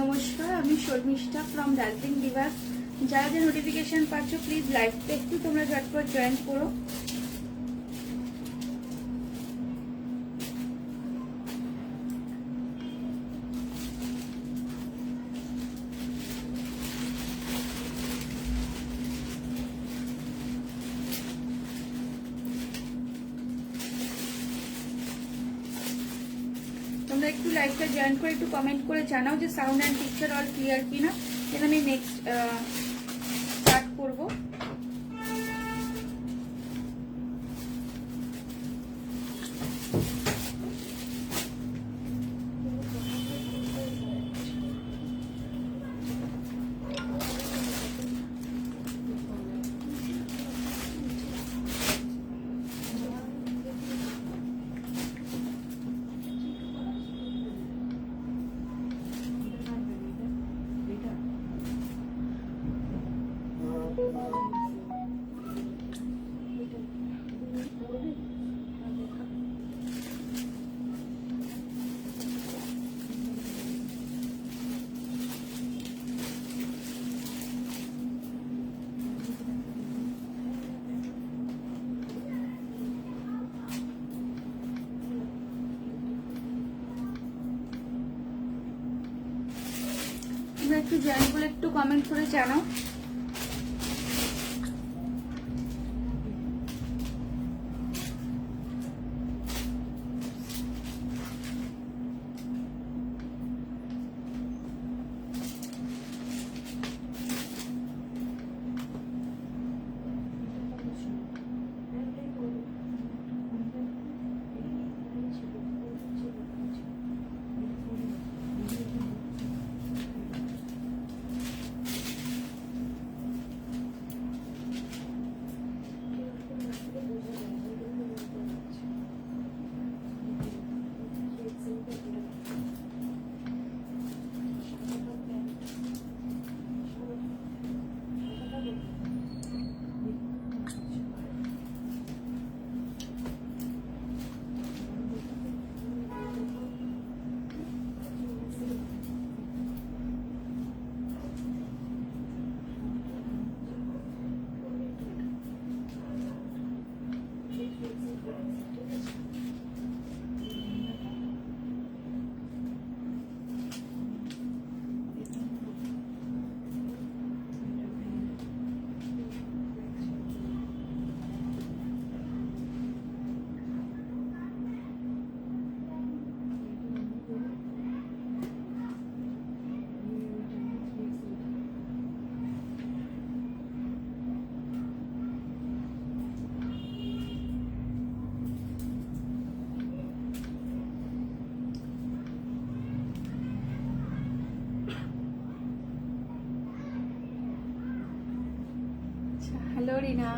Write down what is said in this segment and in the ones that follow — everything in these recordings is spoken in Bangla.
নমস্কার, আমি শর্মিষ্ঠা ফ্রম দার্জিলিং বিভাগ। যারা যে নোটিফিকেশন পাচ্ছ প্লিজ লাইভটা একটু তোমরা ঝটপট জয়েন করো। তোমরা একটু লাইভটা জয়েন করে একটু কমেন্ট করে জানাও যে sound and picture all clear কিনা। দেন আমি নেক্সট স্টার্ট করবো। একটু জয়েন করে একটু কমেন্ট করে জানাও। Hello Rina,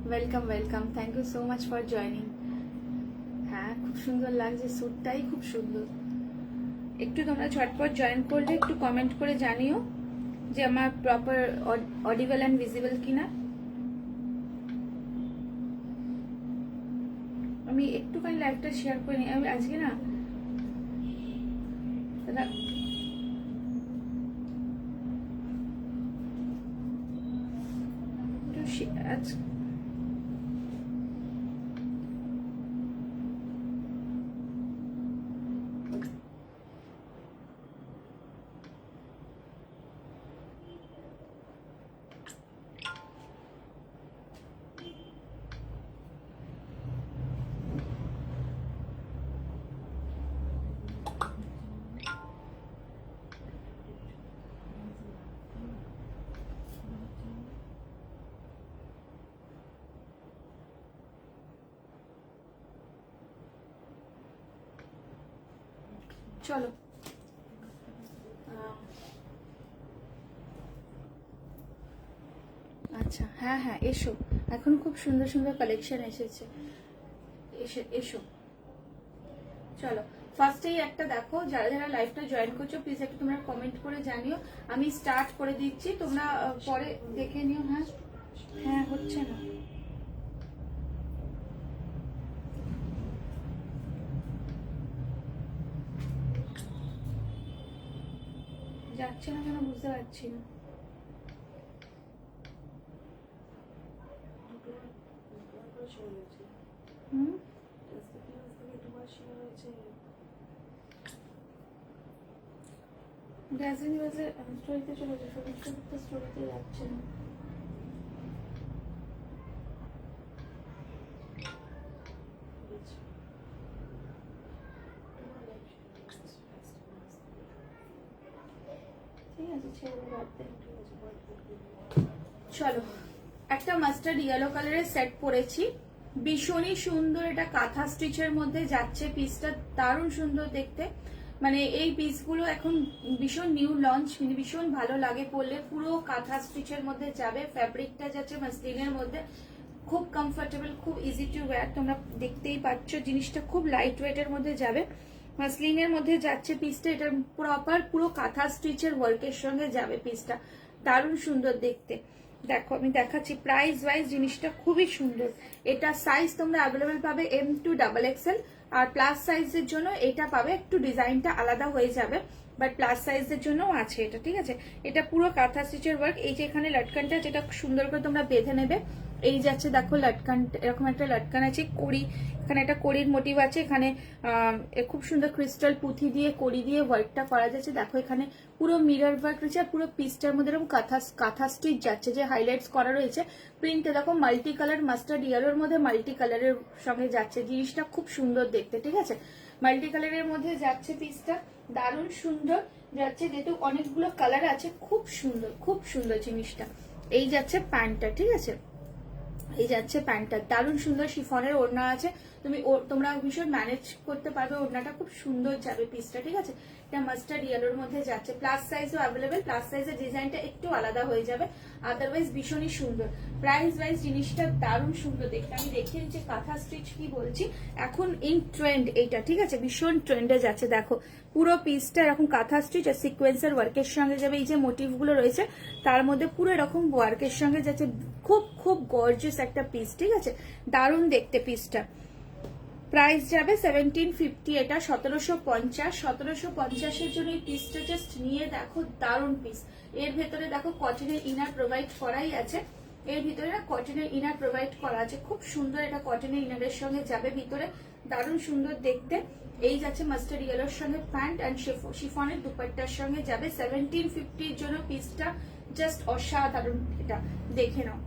welcome welcome, thank you so much for joining. হ্যাঁ, খুব সুন্দর লাগছে, স্যুটটাই খুব সুন্দর। একটু তোমরা ঝটপট জয়েন করলে একটু কমেন্ট করে জানিও যে আমার প্রপার অডিবল অ্যান্ড ভিজিবল কিনা। আমি একটুখানি লাইভটা শেয়ার করে নিই। আমি আজকে না দাদা আজ চলো আচ্ছা, হ্যাঁ হ্যাঁ এসো, এখন খুব সুন্দর সুন্দর কালেকশন এসেছে, এসো। চলো ফার্স্টেই একটা দেখো, যারা যারা লাইভটা জয়েন করছো প্লিজ একটু তোমরা কমেন্ট করে জানিও। আমি স্টার্ট করে দিচ্ছি, তোমরা পরে দেখে নিও। হ্যাঁ হ্যাঁ হচ্ছে না। যাচ্ছে না কেন বুঝতে পারছি না। গ্যাসিন বাজে স্টোরিতে চলে যাচ্ছে, স্টোরিতে যাচ্ছে না। ঠিক আছে ছেড়ে বাদ দে। চলো একটা মাস্টার্ড ইয়েলো কালারের সেট পরেছি, ভীষণই সুন্দর। এটা কাঁথা স্টিচের মধ্যে যাচ্ছে, পিসটা দারুণ সুন্দর দেখতে। মানে এই পিসগুলো এখন ভীষণ নিউ লঞ্চ, মানে ভীষণ ভালো লাগে পরলে। পুরো কাঁথা স্টিচের মধ্যে যাবে, ফ্যাব্রিকটা যাচ্ছে মাসলিনের মধ্যে, খুব কমফোর্টেবল, খুব ইজি টু ওয়্যার। তোমরা দেখতেই পাচ্ছ জিনিসটা খুব লাইট ওয়েটের মধ্যে যাবে, মাসলিনের মধ্যে যাচ্ছে পিসটা। এটা প্রপার পুরো কাঁথা স্টিচের ওয়ার্কের সঙ্গে যাবে পিসটা, দারুণ সুন্দর দেখতে। দেখো আমি দেখাচ্ছি প্রাইস ওয়াইজ জিনিসটা খুবই সুন্দর। এটা সাইজ তোমরা অ্যাভেলেবেল পাবে M2XXL, আর প্লাস সাইজের জন্য এটা পাবে, একটু ডিজাইনটা আলাদা হয়ে যাবে, বাট প্লাস সাইজের জন্যও আছে এটা। ঠিক আছে, এটা পুরো কাঁথা স্টিচের ওয়ার্ক। এই যে এখানে লটকানটা যেটা সুন্দর করে তোমরা বেঁধে নেবে, এই যাচ্ছে দেখো লটকান, এরকম একটা লটকান আছে, কড়ি, এখানে একটা কড়ির মোটিভ আছে, এখানে খুব সুন্দর ক্রিস্টাল পুঁথি দিয়ে কড়ি দিয়ে ওয়ার্কটা করা যাচ্ছে। দেখো এখানে পুরো মিরর ওয়ার্ক রয়েছে, পুরো পিসটার মধ্যে এরকম কাঁথা স্টিচ যাচ্ছে, যে হাইলাইটস করা রয়েছে প্রিন্টে। দেখো মাল্টি কালার, মাস্টার্ড ইয়েলোর মধ্যে মাল্টি কালারের সঙ্গে যাচ্ছে, জিনিসটা খুব সুন্দর দেখতে। ঠিক আছে, মাল্টি কালারের মধ্যে যাচ্ছে পিসটা, দারুণ সুন্দর যাচ্ছে, যেহেতু অনেকগুলো কালার আছে, খুব সুন্দর, খুব সুন্দর জিনিসটা। এই যাচ্ছে প্যান্টটা, ঠিক আছে, এই যাচ্ছে প্যান্টটা, দারুণ সুন্দর শিফনের ওড়না আছে, তোমরা ভীষণ ম্যানেজ করতে পারবে, ওড়নাটা খুব সুন্দর যাবে পিসটা। ঠিক আছে, এটা মাস্টার্ড ইয়েলোর মধ্যে যাচ্ছে, প্লাস সাইজও অ্যাভেলেবেল, প্লাস সাইজের ডিজাইনটা একটু আলাদা হয়ে যাবে, আদারওয়াইজ ভীষণই সুন্দর। প্রাইস ওয়াইজ জিনিসটা দারুণ সুন্দর দেখতে। আমি দেখিয়ে দিচ্ছি কাঁথা স্টিচ কি বলছি, এখন ইন ট্রেন্ড এইটা। ঠিক আছে, ভীষণ ট্রেন্ডে যাচ্ছে। দেখো পুরো পিসটা এরকম কাঁথা স্টিচ আর সিকোয়েন্সের ওয়ার্কের সঙ্গে যাবে, এই যে মোটিভগুলো রয়েছে তার মধ্যে পুরো এরকম ওয়ার্কের সঙ্গে যাচ্ছে, খুব খুব গর্জিয়াস একটা পিস। ঠিক আছে, দারুণ দেখতে পিসটা। প্রাইস যাবে 1750, এটা 1750। 1750-এর জন্য এই পিসটা জাস্ট নিয়ে দেখো, দারুণ পিস। এর ভেতরে দেখো কটনের ইনার প্রোভাইড করাই আছে, এর ভিতরে না কটনের ইনার প্রোভাইড করা আছে, খুব সুন্দর। এটা কটনের ইনারের সঙ্গে যাবে ভিতরে, দারুণ সুন্দর দেখতে। এই যাচ্ছে মাস্টার্ড ইয়েলোর সঙ্গে প্যান্ট অ্যান্ড শিফনের দুপাট্টার সঙ্গে যাবে। 1750-এর জন্য পিসটা জাস্ট অসাধারণ, এটা দেখে নাও।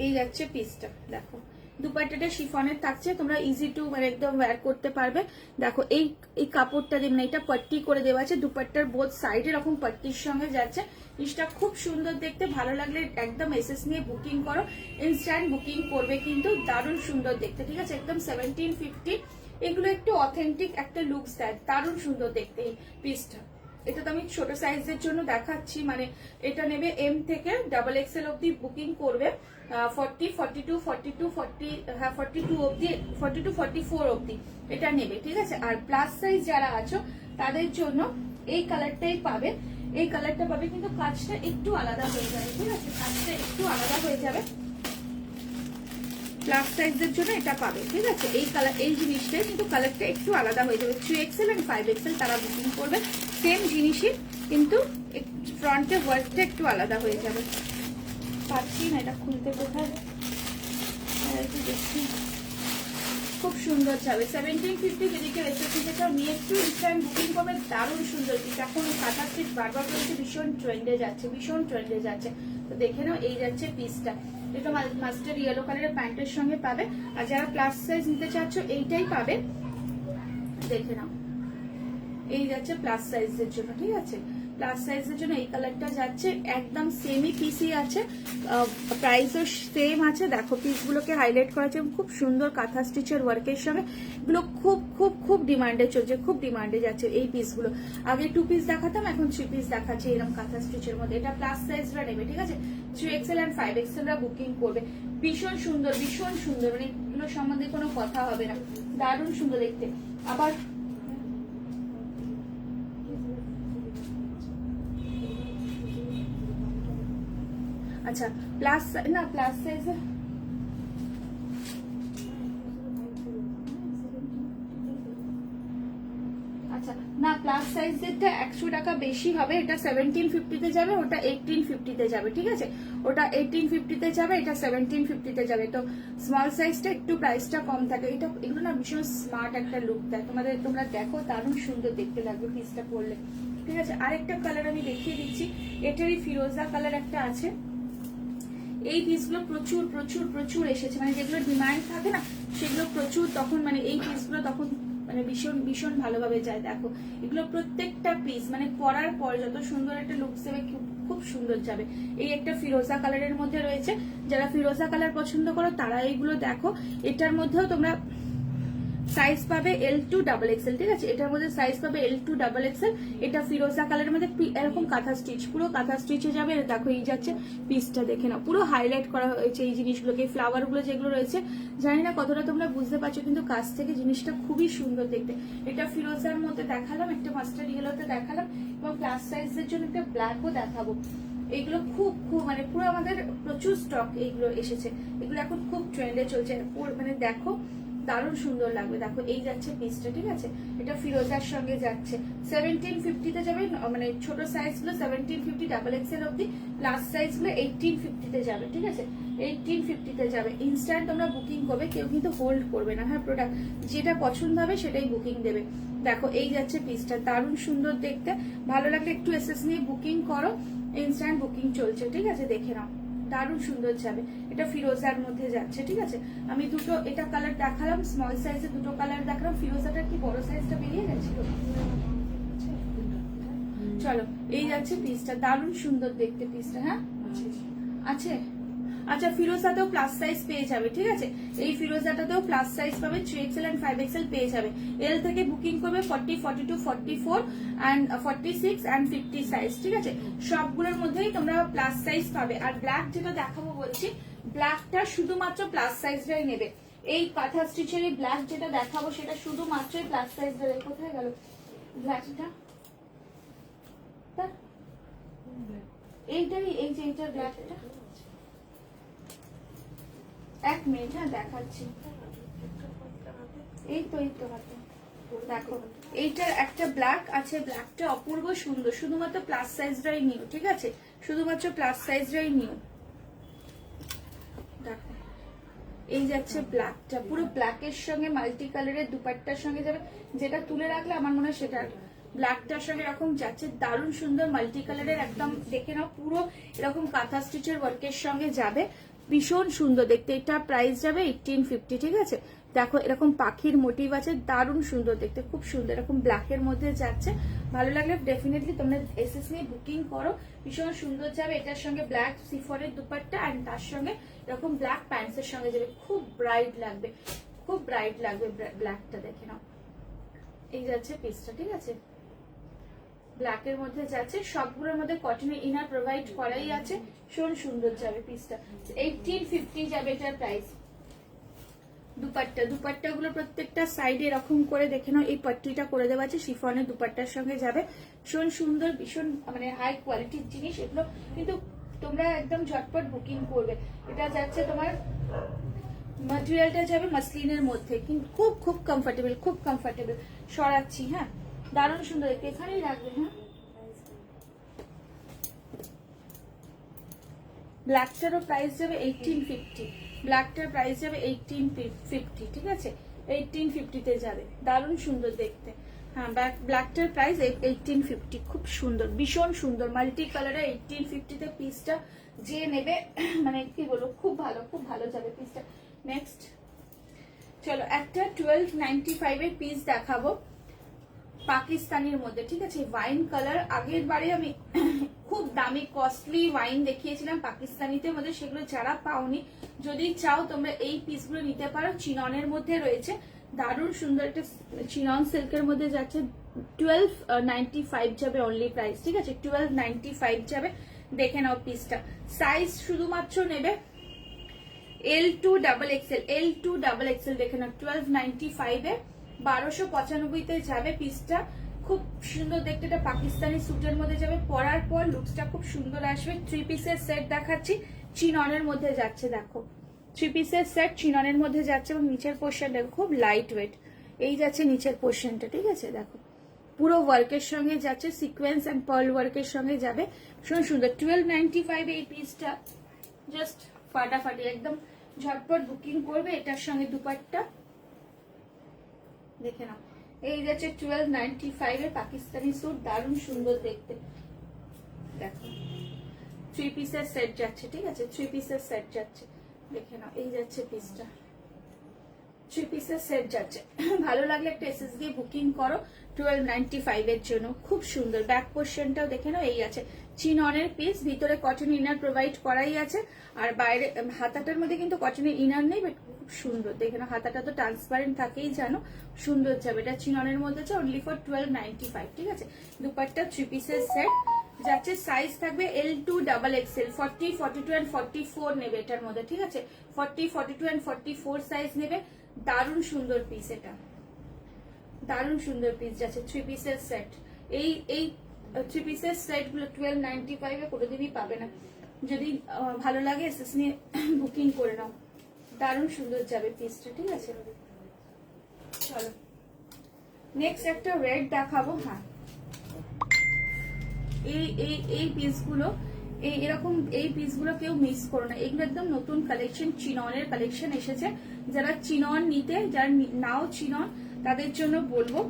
এই যাচ্ছে পিসটা, দেখো দুপাট্টাটা শিফনের থাকছে, তোমরা ইজি টু মানে একদম ওয়্যার করতে পারবে। দেখো এই কাপড়টা দিয়ে মানে এটা পাট্টি করে দেওয়া আছে, দুপাট্টার বোথ সাইড এরকম পাট্টির সঙ্গে যাচ্ছে, জিনিসটা খুব সুন্দর দেখতে। ভালো লাগলে একদম এসএস নিয়ে বুকিং করো, ইনস্ট্যান্ট বুকিং করবে কিন্তু, দারুণ সুন্দর দেখতে। ঠিক আছে, একদম 1750। এগুলো একটু অথেন্টিক একটা লুকস দেয়, দারুণ সুন্দর দেখতে এই পিসটা। এটা তো আমি ছোট সাইজের জন্য দেখাচ্ছি, মানে এটা নেবে M থেকে XXL অব্দি বুকিং করবে, 40, 42, 42, 40, হ্যাঁ 42 অব্দি, 42, 44 অব্দি এটা নেবে। ঠিক আছে, আর প্লাস সাইজ যারা আছো তাদের জন্য এই কালারটাই পাবে, এই কালারটা পাবে, কিন্তু কাজটা একটু আলাদা হয়ে যাবে। ঠিক আছে, কাজটা একটু আলাদা হয়ে যাবে, প্লাস সাইজের জন্য এটা পাবে। ঠিক আছে, এই কালার, এই জিনিসটাই কিন্তু কালারটা একটু আলাদা হয়ে যাবে। 3XL and 5XL তারা বুকিং করবে, সেম জিনিসই কিন্তু ফ্রন্টের ওয়ার্কটা একটু আলাদা হয়ে যাবে। পাচ্ছি না এটা খুলতে, কোথায় দেখছি, খুব সুন্দর যাবে। 1750 যদি কেউ এসে নিতে চাও নিয়ে একটু ইনস্ট্যান্ট বুকিং করবে, দারুণ সুন্দর পিস। এখন কাঁথা স্টিচ বারবার করেছে, ভীষণ ট্রেন্ডে যাচ্ছে, ভীষণ ট্রেন্ডে যাচ্ছে। তো দেখে নাও, এই যাচ্ছে পিসটা, এটা মাস্টার্ড ইয়েলো কালারের প্যান্টের সঙ্গে পাবে। আর যারা প্লাস সাইজ নিতে চাচ্ছ এইটাই পাবে, দেখে নাও, এই যাচ্ছে প্লাস সাইজের জন্য। ঠিক আছে, প্লাস সাইজের জন্য এই কালারটা যাচ্ছে, একদম সেমই পিসই আছে, প্রাইসও সেম আছে। দেখো পিসগুলোকে হাইলাইট করা আছে খুব সুন্দর কাঁথা স্টিচের ওয়ার্কের সঙ্গে, এগুলো খুব খুব খুব ডিমান্ডে চলছে, খুব ডিমান্ডে যাচ্ছে এই পিসগুলো। আগে 2 পিস দেখাতাম, এখন 3 পিস দেখাচ্ছে এরকম কাঁথা স্টিচের মধ্যে। এটা প্লাস সাইজরা নেবে, ঠিক আছে, 3XL and 5XL রা বুকিং করবে। ভীষণ সুন্দর, ভীষণ সুন্দর, মানে এগুলো সম্বন্ধে কোনো কথা হবে না, দারুণ সুন্দর দেখতে। আবার আচ্ছা প্লাস না, প্লাস সাইজ আচ্ছা না, প্লাস সাইজেরটা 100 টাকা বেশি হবে, এটা 1750-তে যাবে, ওটা 1850-তে যাবে, ঠিক আছে? ওটা 1850-তে যাবে, এটা 1750-তে যাবে। তো স্মল সাইজটা একটু প্রাইসটা কম থাকে। এটা এগুলো না ভীষণ স্মার্ট একটা লুক দেয় তোমাদের, তোমরা দেখো দারুণ সুন্দর দেখতে লাগবে পিসটা পরলে, ঠিক আছে? আরেকটা কালার আমি দেখিয়ে দিচ্ছি, এটারই ফিরোজা কালার একটা আছে। এই পিসগুলো প্রচুর প্রচুর প্রচুর এসেছে, মানে যেগুলো ডিমান্ড থাকে না সেগুলো প্রচুর, তখন মানে এই পিসগুলো তখন মানে ভীষণ ভীষণ ভালোভাবে যায়। দেখো এগুলো প্রত্যেকটা পিস মানে পরার পর যত সুন্দর একটা লুক দেবে, খুব সুন্দর যাবে। এই একটা ফিরোজা কালারের মধ্যে রয়েছে, যারা ফিরোজা কালার পছন্দ করো তারা এইগুলো দেখো। এটার মধ্যেও তোমরা সাইজ পাবে L2XXL, ঠিক আছে? এটার মধ্যে সাইজ পাবে L2XXL। এটা ফিরোজা কালারের মধ্যে এরকম কাঁথা স্টিচ, পুরো কাঁথা স্টিচে যাবে। দেখো এই যাচ্ছে পিসটা, দেখে নাও পুরো হাইলাইট করা হয়েছে এই জিনিসগুলোকে, ফ্লাওয়ার গুলো যেগুলো রয়েছে। জানি না কতটা তোমরা বুঝতে পারছো, কিন্তু কাছ থেকে জিনিসটা খুবই সুন্দর দেখতে। এটা ফিরোজার মধ্যে দেখালাম, একটা মাস্টার্ড ইয়েলোতে দেখালাম, এবং প্লাস সাইজের জন্য একটা ব্ল্যাকও দেখাবো। এইগুলো খুব খুব মানে পুরো আমাদের প্রচুর স্টক এইগুলো এসেছে, এগুলো এখন খুব ট্রেন্ডে চলছে। মানে দেখো দারুণ সুন্দর লাগবে। দেখো এই যাচ্ছে পিসটা, ঠিক আছে? এটা ফিরোজার সঙ্গে যাচ্ছে, 1750-তে যাবে, মানে ছোট সাইজ গুলো 1750 XXL অব্দি, প্লাস সাইজ গুলো 1850-তে যাবে, ঠিক আছে? 1850-তে যাবে। ইনস্ট্যান্ট তোমরা বুকিং করবে, কেউ কিন্তু হোল্ড করবে না। হ্যাঁ, প্রোডাক্ট যেটা পছন্দ হবে সেটাই বুকিং দেবে। দেখো এই যাচ্ছে পিসটা, দারুণ সুন্দর দেখতে। ভালো লাগলে একটু এসএস নিয়ে বুকিং করো, ইনস্ট্যান্ট বুকিং চলছে, ঠিক আছে? দেখে নাও দারুণ সুন্দর যাবে। এটা ফিরোজার মধ্যে যাচ্ছে, ঠিক আছে? আমি দুটো এটা কালার দেখালাম, স্মল সাইজে দুটো কালার দেখালাম। ফিরোজাটা কি বড় সাইজটা বেরিয়ে গেছিল? চলো এই যাচ্ছে পিসটা, দারুণ সুন্দর দেখতে পিসটা। হ্যাঁ আছে। আচ্ছা, ফিরোজাতেও প্লাস সাইজ পেয়ে যাবে, ঠিক আছে? এই ফিরোজাটাতেও প্লাস সাইজ পাবে, 3XL and 5XL পেয়ে যাবে। এল থেকে বুকিং করবে 40, 42, 44 and 46 and 50 সাইজ, ঠিক আছে? সবগুলোর মধ্যেই তোমরা প্লাস সাইজ পাবে। আর ব্ল্যাক যেটা দেখাবো বলছি, ব্ল্যাকটা শুধুমাত্র প্লাস সাইজটাই নেবে। এই কাঁথা স্টিচের এই ব্ল্যাক যেটা দেখাবো সেটা শুধুমাত্রই প্লাস সাইজ দেবে। কোথায় গেল ব্ল্যাকটা? এইটারই, এই যে এইটার ব্ল্যাকটা, এক মিনিট, হ্যাঁ দেখাচ্ছি। এই তো হাতে দেখো, এইটার একটা ব্ল্যাক আছে, ব্ল্যাকটা অপূর্ব সুন্দর, শুধুমাত্র প্লাস সাইজটাই নিও, ঠিক আছে? শুধুমাত্র প্লাস সাইজটাই নিও। দেখো এই যাচ্ছে ব্ল্যাকটা, পুরো ব্ল্যাকের সঙ্গে মাল্টি কালারের দুপাট্টার সঙ্গে যাবে। যেটা তুলে রাখলে আমার মনে হয় সেটা ব্ল্যাকটার সঙ্গে এরকম যাচ্ছে, দারুণ সুন্দর মাল্টি কালারের, একদম দেখে নাও পুরো এরকম কাঁথা স্টিচের ওয়ার্কের সঙ্গে যাবে, ভীষণ সুন্দর দেখতে। এটা প্রাইস যাবে 1850, ঠিক আছে? দেখো এরকম পাখির মোটিভ আছে, দারুণ সুন্দর দেখতে, খুব সুন্দর, এরকম ব্ল্যাকের মধ্যে যাচ্ছে। ভালো লাগলে ডেফিনেটলি তোমরা এসএস নিয়ে বুকিং করো, ভীষণ সুন্দর যাবে। এটার সঙ্গে ব্ল্যাক সিফনের দুপাট্টা আর তার সঙ্গে এরকম ব্ল্যাক প্যান্টসের সঙ্গে যাবে, খুব ব্রাইট লাগবে, খুব ব্রাইট লাগবে ব্ল্যাকটা, দেখে নাও। এই যাচ্ছে পিসটা, ঠিক আছে? ব্ল্যাকের মধ্যে যাচ্ছে, সবগুলোর মধ্যে কটনের ইনার প্রোভাইড করাই আছে, ভীষণ সুন্দর যাবে পিসটা। 1850 যাবে এটার প্রাইস। দুপাট্টা গুলো প্রত্যেকটা সাইডে এরকম করে দেখে নাও, এই পট্টিটা করে দেওয়া আছে, শিফনের দুপাট্টার সঙ্গে যাবে, ভীষণ সুন্দর, ভীষণ মানে হাই কোয়ালিটির জিনিস এগুলো, কিন্তু তোমরা একদম ঝটপট বুকিং করবে। এটা যাচ্ছে তোমার, ম্যাটেরিয়ালটা যাবে মাসলিনের মধ্যে, কিন্তু খুব খুব কমফোর্টেবল, খুব কমফোর্টেবল। সরাচ্ছি, হ্যাঁ দারুণ সুন্দর দেখতে, এখানেই রাখবে। হ্যাঁ, ব্ল্যাকটারও প্রাইস যাবে 1850, ব্ল্যাকটার প্রাইস যাবে 1850, ঠিক আছে? 1850-তে যাবে, দারুণ সুন্দর দেখতে। হ্যাঁ, ব্ল্যাকটার প্রাইস 1850, খুব সুন্দর, ভীষণ সুন্দর মাল্টি কালারে 1850-তে পিসটা যে নেবে মানে কি বলবো, খুব ভালো, খুব ভালো যাবে পিসটা। নেক্সট চলো একটা 1295-এর পিস দেখাবো, পাকিস্তানির মধ্যে, ঠিক আছে? ওয়াইন কালার, আগের বারে আমি খুব দামি কস্টলি ওয়াইন দেখিয়েছিলাম পাকিস্তানিতে মধ্যে, সেগুলো যারা পাওনি, যদি চাও তোমরা এই পিসগুলো নিতে পারো। চিননের মধ্যে রয়েছে, দারুণ সুন্দর একটা চিনন সিল্কের মধ্যে যাচ্ছে, 1295 যাবে অনলি প্রাইস, ঠিক আছে? 1295 যাবে। দেখে নাও পিসটা, সাইজ শুধুমাত্র নেবে L2XXL, L2XXL, দেখে নাও 1295-এ 1295-তে যাবে পিসটা, খুব সুন্দর দেখতে। এটা পাকিস্তানি স্যুটের মধ্যে যাবে, পরার পর লুকসটা খুব সুন্দর আসবে। 3 পিসের সেট দেখাচ্ছি, চিননের মধ্যে যাচ্ছে, দেখো 3 পিসের সেট চিননের মধ্যে যাচ্ছে, এবং নিচের পোর্শনটা খুব লাইট ওয়েট, এই যাচ্ছে নিচের পোর্শনটা, ঠিক আছে? দেখো পুরো ওয়ার্কের সঙ্গে যাচ্ছে, সিকোয়েন্স অ্যান্ড পার্ল ওয়ার্কের সঙ্গে যাবে, ভীষণ সুন্দর। 1295 এই পিসটা, জাস্ট ফাটাফাটি একদম ঝটপট বুকিং করবে। এটার সঙ্গে দুপাট্টা দেখে নাও, এই যাচ্ছে 1295 এর পাকিস্তানি স্যুট, দারুণ সুন্দর দেখতে। দেখো 3 পিসের সেট যাচ্ছে, ঠিক আছে, 3 পিসের সেট যাচ্ছে, দেখে নাও, এই যাচ্ছে পিসটা, 3 পিসের সেট যাচ্ছে। ভালো লাগলে একটা এসএস দিয়ে বুকিং করো 1295 এর জন্য, খুব সুন্দর। ব্যাক পোর্শনটাও দেখে নাও, এই আছে চিননের পিস, ভিতরে কটন ইনার প্রোভাইড করাই আছে, আর বাইরে হাতাটার মধ্যে কিন্তু কটনের ইনার নেই, বাট খুব সুন্দর দেখে নাও। হাতাটা তো ট্রান্সপারেন্ট থাকেই জানো, সুন্দর যাবে। এটা চিননের মধ্যে আছে, অনলি ফর 1295, ঠিক আছে। দুপাট্টা 3 পিসের সেট যাচ্ছে, সাইজ থাকবে L2 ডাবল XL, 40, 42 এন্ড 44 নেবে এটার মধ্যে, ঠিক আছে। 40, 42 এন্ড 44 সাইজ নেবে। দারুণ সুন্দর পিস, এটা দারুণ সুন্দর পিস যাচ্ছে, 3 পিসের সেট। এই 3 পিসের সেট গুলো 1295 এ কোনোদিনই পাবে না। যদি ভালো লাগে এসএস নিয়ে বুকিং করে নাও, দারুণ সুন্দর যাবে পিসটা, ঠিক আছে। চলো নেক্সট একটা রেড দেখাবো। হ্যাঁ, এই পিসগুলো, এরকম এই পিসগুলো কেউ মিস করো না, এগুলো একদম নতুন কালেকশন, চিননের কালেকশন এসেছে। যারা চিনন নিতে, যারা নাও চিনন, তাদের জন্য বলবো,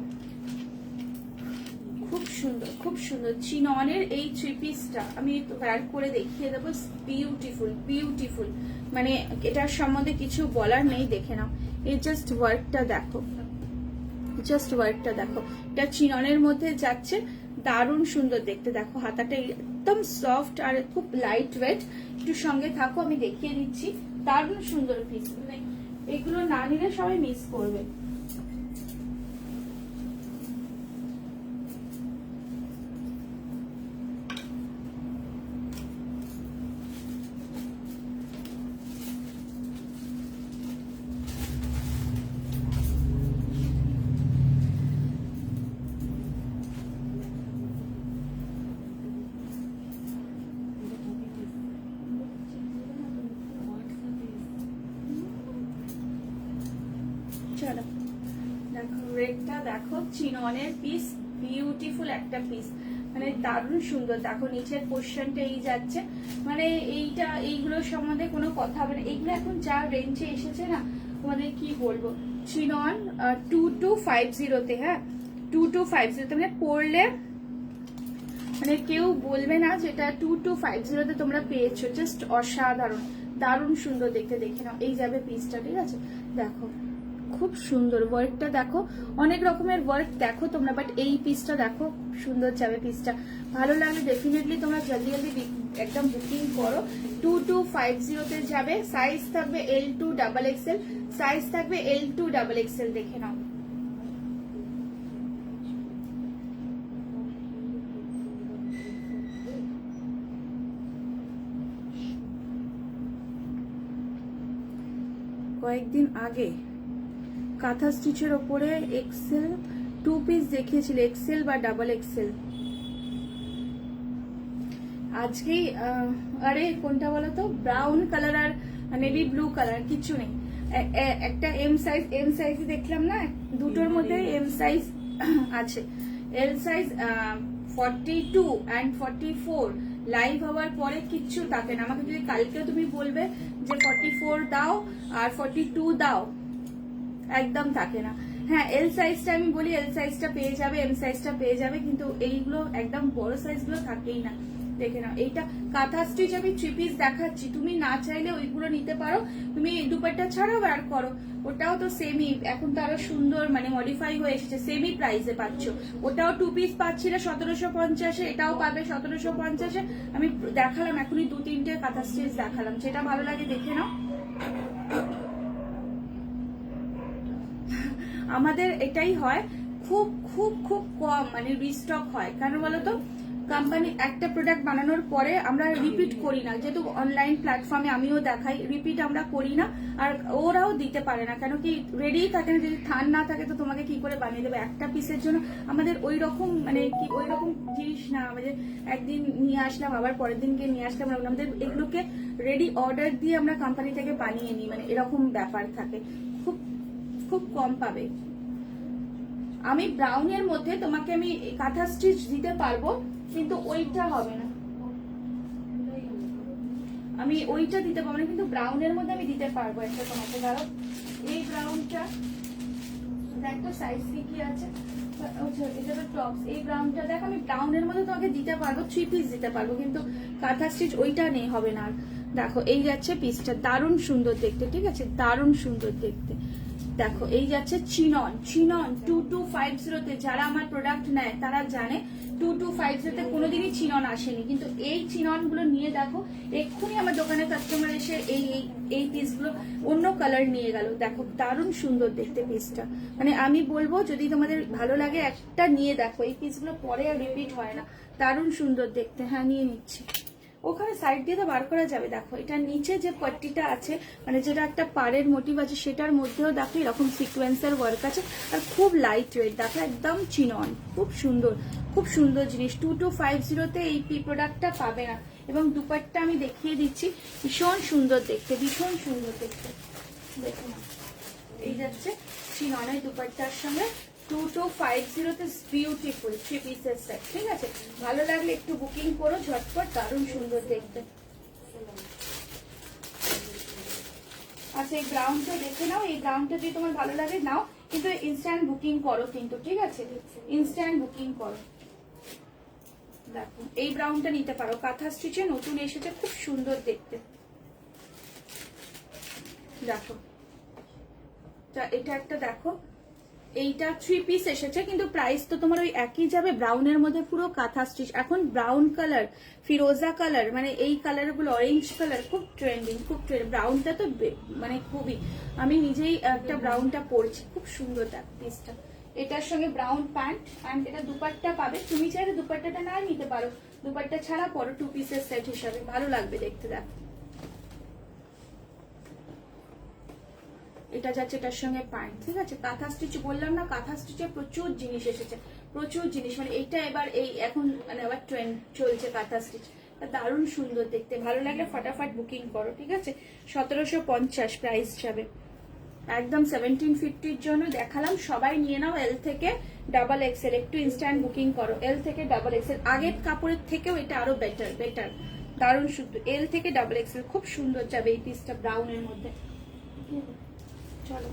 খুব সুন্দর, খুব সুন্দর চিননের এই 3 পিসটা আমি ওয়্যার করে দেখিয়ে দেবো। বিউটিফুল, বিউটিফুল, মানে এটার সম্বন্ধে কিছু বলার নেই। দেখে নাও, এই জাস্ট ওয়ার্কটা দেখো, জাস্ট ওয়ার্কটা দেখো, এটা চিননের মধ্যে যাচ্ছে, দারুণ সুন্দর দেখতে। দেখো হাতাটা একদম সফট আর খুব লাইট ওয়েট। একটু সঙ্গে থাকো, আমি দেখিয়ে দিচ্ছি, দারুণ সুন্দর পিস। এগুলো না নিলে সবাই মিস করবে। চলো দেখো রেডটা দেখো, চিননের পিস, বিউটিফুল একটা পিস, মানে দারুণ সুন্দর। দেখো নিচের পোর্শনটা এই যাচ্ছে, মানে এইগুলোর সম্বন্ধে কোনো কথা হবে না। এইগুলো এখন যা রেঞ্জে এসেছে না, তোমাদের কি বলবো। চিনন 2250-তে, হ্যাঁ 2250-তে, মানে পড়লে মানে কেউ বলবে না যেটা 2250-তে তোমরা পেয়েছো। জাস্ট অসাধারণ, দারুণ সুন্দর দেখতে। দেখে নাও, এই যাবে পিসটা, ঠিক আছে। দেখো খুব সুন্দর ওয়ার্কটা দেখো, অনেক রকমের ওয়ার্ক দেখো তোমরা, বাট এই পিসটা দেখো, সুন্দর যাবে পিসটা। ভালো লাগলে ডেফিনেটলি তোমরা জলদি জলদি একদম বুকিং করো। 2250-তে যাবে, সাইজ থাকবে L2 ডাবল XL, সাইজ থাকবে L2 ডাবল XL, দেখে নাও। কয়েকদিন আগে কাঁথা স্টিচের ওপরে এক্সেল 2 পিস দেখিয়েছিল, এক্সেল বা ডাবল এক্সেল। আজকেই আরে কোনটা বলো তো, ব্রাউন কালার আর নেভি ব্লু কালার, কিছু নেই। একটা এম সাইজ দেখলাম না, দুটোর মধ্যে এম সাইজ আছে। এল সাইজ 42 and 44 লাইভ হওয়ার পরে কিচ্ছু থাকে না। আমাকে যদি কালকে তুমি বলবে যে 44 দাও আর 42 দাও, একদম থাকে না। হ্যাঁ, এল সাইজটা আমি বলি, এল সাইজটা পেয়ে যাবে, এম সাইজটা পেয়ে যাবে, কিন্তু এইগুলো একদম বড় সাইজগুলো থাকেই না। দেখে নাও, এইটা কাঁথা স্টিচ আমি 3 পিস দেখাচ্ছি, তুমি না চাইলে ওইগুলো নিতে পারো। তুমি দুপাট্টা ছাড়াও আর করো, ওটাও তো সেমই, এখন তো আরো সুন্দর মানে মডিফাই হয়ে এসেছে, সেমই প্রাইসে পাচ্ছ। ওটাও 2 পিস পাচ্ছিলে 1750-এ, এটাও পাবে 1750-এ। আমি দেখালাম এখনই 2-3টে কাঁথা স্টিচ দেখালাম, যেটা ভালো লাগে দেখে নাও। আমাদের এটাই হয়, খুব খুব খুব কম মানে রিস্টক হয়। কেন বলতো, কোম্পানি একটা প্রোডাক্ট বানানোর পরে আমরা রিপিট করি না, যেহেতু অনলাইন প্ল্যাটফর্মে আমিও দেখাই, রিপিট আমরা করি না, আর ওরাও দিতে পারে না। কেন কি, রেডিই থাকে না, যদি থান না থাকে তো তোমাকে কি করে বানিয়ে দেবে একটা পিসের জন্য। আমাদের ওই রকম মানে কি ওই রকম জিনিস না, আমাদের একদিন নিয়ে আসলাম আবার পরের দিনকে নিয়ে আসলাম, আমাদের এগুলোকে রেডি অর্ডার দিয়ে আমরা কোম্পানি থেকে বানিয়ে নিই, মানে এরকম ব্যাপার থাকে। খুব খুব কম পাবে। আমি ব্রাউনের মধ্যে তোমাকে আমি কাঁথা স্টিচ দিতে পারবো, কিন্তু ওইটা হবে না, আমি ওইটা দিতে পারবো না, কিন্তু ব্রাউনের মধ্যে আমি দিতে পারবো একটা তোমাকে। ধরো এই ব্রাউনটা একটা সাইজ কি আছে, এটা তো টপস, এই ব্রাউনটা দেখো আমি ব্রাউনের মধ্যে তোমাকে দিতে পারবো, 3 পিস দিতে পারবো, কিন্তু কাঁথা স্টিচ ওইটা নেই, হবে না। আর দেখো এই যাচ্ছে পিসটা, দারুণ সুন্দর দেখতে, ঠিক আছে, দারুণ সুন্দর দেখতে। দেখো এই যাচ্ছে চিনন, চিনন 2250 তে যারা আমার প্রোডাক্ট নেয় তারা জানে 2250 তে কোনোদিনই চিনন আসেনি, কিন্তু এই চিনন গুলো নিয়ে দেখো এক্ষুনি আমার দোকানে কাস্টমার এসে এই এই এই পিসগুলো অন্য কালার নিয়ে গেল। দেখো দারুণ সুন্দর দেখতে পিসটা, মানে আমি বলবো যদি তোমাদের ভালো লাগে একটা নিয়ে দেখো, এই পিসগুলো পরে আর রিপিট হয় না, দারুণ সুন্দর দেখতে। হ্যাঁ নিয়ে নিচ্ছি, ওখানে সাইড দিয়ে তো বার করা যাবে। দেখো এটা নিচে যে পট্টিটা আছে, মানে যেটা একটা পাড়ের মোটিভ আছে, সেটার মধ্যেও দেখো এরকম সিকোয়েন্সের ওয়ার্ক আছে, আর খুব লাইট ওয়েট, দেখো একদম চিনন, খুব সুন্দর, খুব সুন্দর জিনিস। 2250 তে এই প্রোডাক্টটা পাবে না। এবং দুপাট্টা আমি দেখিয়ে দিচ্ছি, ভীষণ সুন্দর দেখতে, ভীষণ সুন্দর দেখতে। দেখো না, এই যাচ্ছে চিননের দুপাট্টার সঙ্গে 2250 তে বিউটিফুল 3 পিসের সেট, ঠিক আছে। ভালো লাগলে একটু বুকিং করো ঝটপট, দারুণ সুন্দর দেখতে। আচ্ছা এই ব্রাউনটা দেখে নাও, এই ব্রাউনটা যদি তোমার ভালো লাগে নাও, কিন্তু ইনস্ট্যান্ট বুকিং করো কিন্তু, ঠিক আছে, ইনস্ট্যান্ট বুকিং করো। দেখো এই ব্রাউনটা নিতে পারো, কাঁথা স্টিচে নতুন এসেছে, খুব সুন্দর দেখতে। দেখো এটা একটা, দেখো এইটা 3 পিস এসেছে, কিন্তু প্রাইস তো তোমার ওই একই যাবে, ব্রাউনের মধ্যে পুরো কাঁথা স্টিচ। এখন ব্রাউন কালার, ফিরোজা কালার, মানে এই কালার গুলো, অরেঞ্জ কালার খুব ট্রেন্ডিং, খুব ট্রেন্ড। ব্রাউনটা তো মানে খুবই, আমি নিজেই একটা ব্রাউনটা পরছি, খুব সুন্দর পিসটা। এটার সঙ্গে ব্রাউন প্যান্ট, অ্যান্ড এটা দুপাট্টা পাবে, তুমি চাইলে দুপাট্টাটা না নিতে পারো, দুপাট্টা ছাড়া পরো 2 পিসের সেট হিসাবে, ভালো লাগবে দেখতে। দেখো এটা যাচ্ছে এটার সঙ্গে প্যান্ট, ঠিক আছে। কাঁথা স্টিচ বললাম না, কাঁথা স্টিচে প্রচুর জিনিস এসেছে, প্রচুর জিনিস, মানে এইটা এবার এই এখন মানে আবার ট্রেন্ড চলছে কাঁথা স্টিচ, দারুণ সুন্দর দেখতে। ভালো লাগলে ফটাফট বুকিং করো, ঠিক আছে। 1750 প্রাইস যাবে, একদম 1750-র জন্য দেখালাম। সবাই নিয়ে নাও এল থেকে ডাবল এক্সেল, একটু ইনস্ট্যান্ট বুকিং করো, এল থেকে ডাবল এক্সেল। আগের কাপড়ের থেকেও এটা আরো বেটার, বেটার, দারুণ সুন্দর। এল থেকে ডাবল এক্সেল খুব সুন্দর যাবে এই পিসটা ব্রাউনের মধ্যে। চলো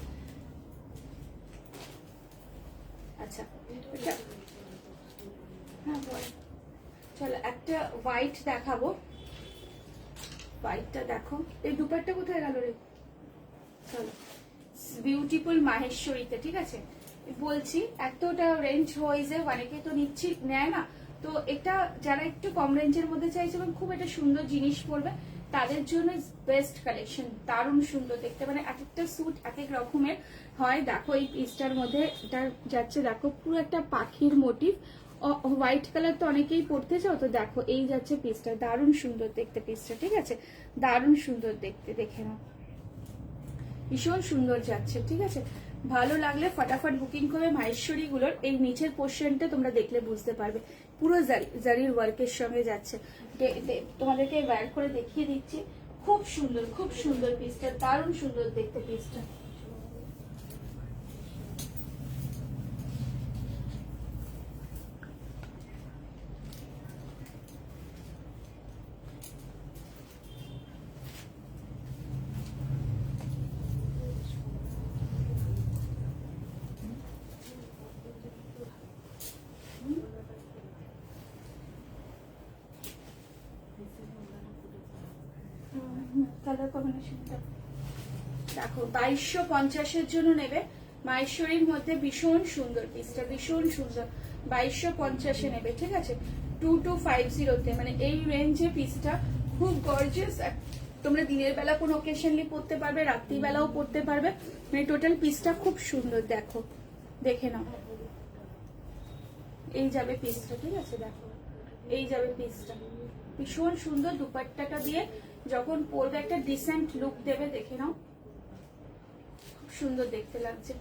আচ্ছা হ্যাঁ বল, চলো একটা হোয়াইট দেখাবো, হোয়াইটটা দেখো। এই দুপাট্টা কোথায় গেল রে? চলো বিউটিফুল মাহেশ্বরীতে, ঠিক আছে। বলছি এতটা রেঞ্জ ওয়াইজে অনেকে তো নিচ্ছি নেয় না, তো এটা যারা একটু কম রেঞ্জের মধ্যে চাইছে এবং খুব একটা সুন্দর জিনিস পরবে তাদের জন্য বেস্ট কালেকশন, দারুণ সুন্দর দেখতে, মানে এক একটা স্যুট এক এক রকমের হয়। দেখো এই পিসটার মধ্যে এটা যাচ্ছে, দেখো পুরো একটা পাখির মোটিভ, হোয়াইট কালার তো অনেকেই পরতে চাও, তো দেখো এই যাচ্ছে পিসটা, দারুণ সুন্দর দেখতে পিসটা, ঠিক আছে, দারুণ সুন্দর দেখতে, দেখে নাও, ভীষণ সুন্দর যাচ্ছে, ঠিক আছে। ভালো লাগলে ফটাফট বুকিং করে। মাহেশ্বরী গুলোর এই নিচের পোর্শনটা তোমরা দেখলে বুঝতে পারবে, পুরো জারির ওয়ার্কের সঙ্গে যাচ্ছে। তোমাদেরকে ওয়্যার করে দেখিয়ে দিচ্ছি, খুব সুন্দর, খুব সুন্দর পিসটা, দারুণ সুন্দর দেখতে পিসটা। কালার কম্বিনেশনটা দেখো, 2250-এর জন্য নেবে। মাহেশ্বরীর মধ্যে ভীষণ সুন্দর পিসটা, ভীষণ সুন্দর, 2250-এ নেবে, ঠিক আছে। 2250-তে, মানে এই রেঞ্জে পিসটা খুব গর্জিয়াস। তোমরা দিনের বেলা কোনো অকেশনলি পরতে পারবে, রাত্রিবেলাও পরতে পারবে, মানে টোটাল পিসটা খুব সুন্দর। দেখো দেখে নাও, এই যাবে পিসটা, ঠিক আছে, দেখো এই যাবে পিসটা, ভীষণ সুন্দর। দুপাট্টাটা দিয়ে যখন পরবে একটা ডিসেন্ট লুক দেবে, দেখে নাও, খুব সুন্দর দেখতে লাগছে,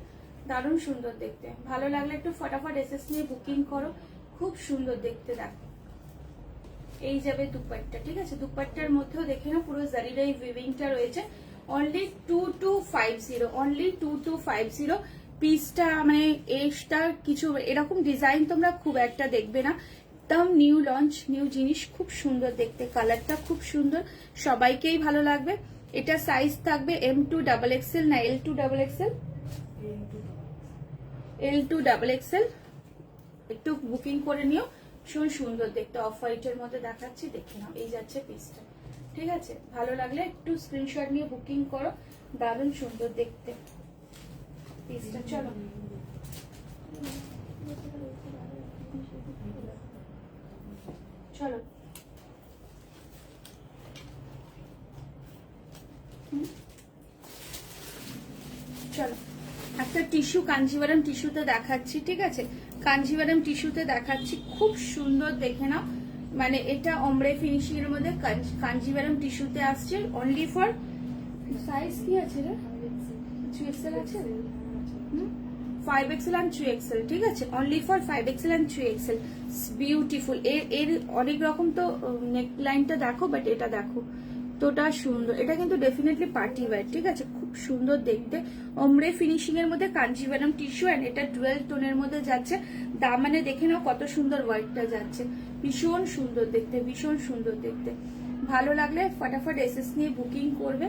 দারুণ সুন্দর দেখতে। ভালো লাগলে একটু ফটাফট এসএস নিয়ে বুকিং করো, খুব সুন্দর দেখতে। দেখো এই যাবে দুপাট্টা, ঠিক আছে। দুপাট্টার মধ্যেও দেখে নাও পুরো জারির এই উইভিংটা রয়েছে। অনলি 2250, অনলি 2250, পিসটা মানে এসটা কিছু এরকম ডিজাইন তোমরা খুব একটা দেখবে না, একদম নিউ লঞ্চ, নিউ জিনিস, খুব সুন্দর দেখতে, কালারটা খুব সুন্দর, সবাইকেই ভালো লাগবে। এটা সাইজ থাকবে M2XXL না L2XXL? L2XXL। একটু বুকিং করে নিও, ভীষণ সুন্দর দেখতে, অফ হোয়াইটের মধ্যে দেখাচ্ছি, দেখে নাও। এই যাচ্ছে পিসটা, ঠিক আছে? ভালো লাগলে একটু স্ক্রিনশট নিয়ে বুকিং করো, দারুণ সুন্দর দেখতে পিসটা। চলো চলো চলো একটা টিস্যু, কাঞ্জিভারাম টিস্যুতে দেখাচ্ছি, ঠিক আছে? কাঞ্জিভারাম টিস্যুতে দেখাচ্ছি, খুব সুন্দর দেখে নাও। মানে এটা অমরে ফিনিশিং এর মধ্যে কাঞ্জিভারাম টিস্যুতে আসছে, অনলি ফর সাইজ কি আছে রে? 3XL আছে, 5XL and 3XL, ঠিক আছে? Only for 5XL and 3XL। Beautiful. এর অনেক রকম তো নেক লাইনটা দেখো, বাট এটা দেখো তোটা সুন্দর, এটা কিন্তু ডেফিনেটলি পার্টি ওয়্যার, ঠিক আছে? খুব সুন্দর দেখতে, ওমরে ফিনিশিং এর মধ্যে কাঞ্জিভারাম টিস্যু, এন্ড এটা ডুয়েল টোনের মধ্যে যাচ্ছে। দামানে দেখে নাও কত সুন্দর ওয়াইটটা যাচ্ছে, ভীষণ সুন্দর দেখতে, ভীষণ সুন্দর দেখতে। ভালো লাগলে ফটাফট এসএস নিয়ে বুকিং করবে।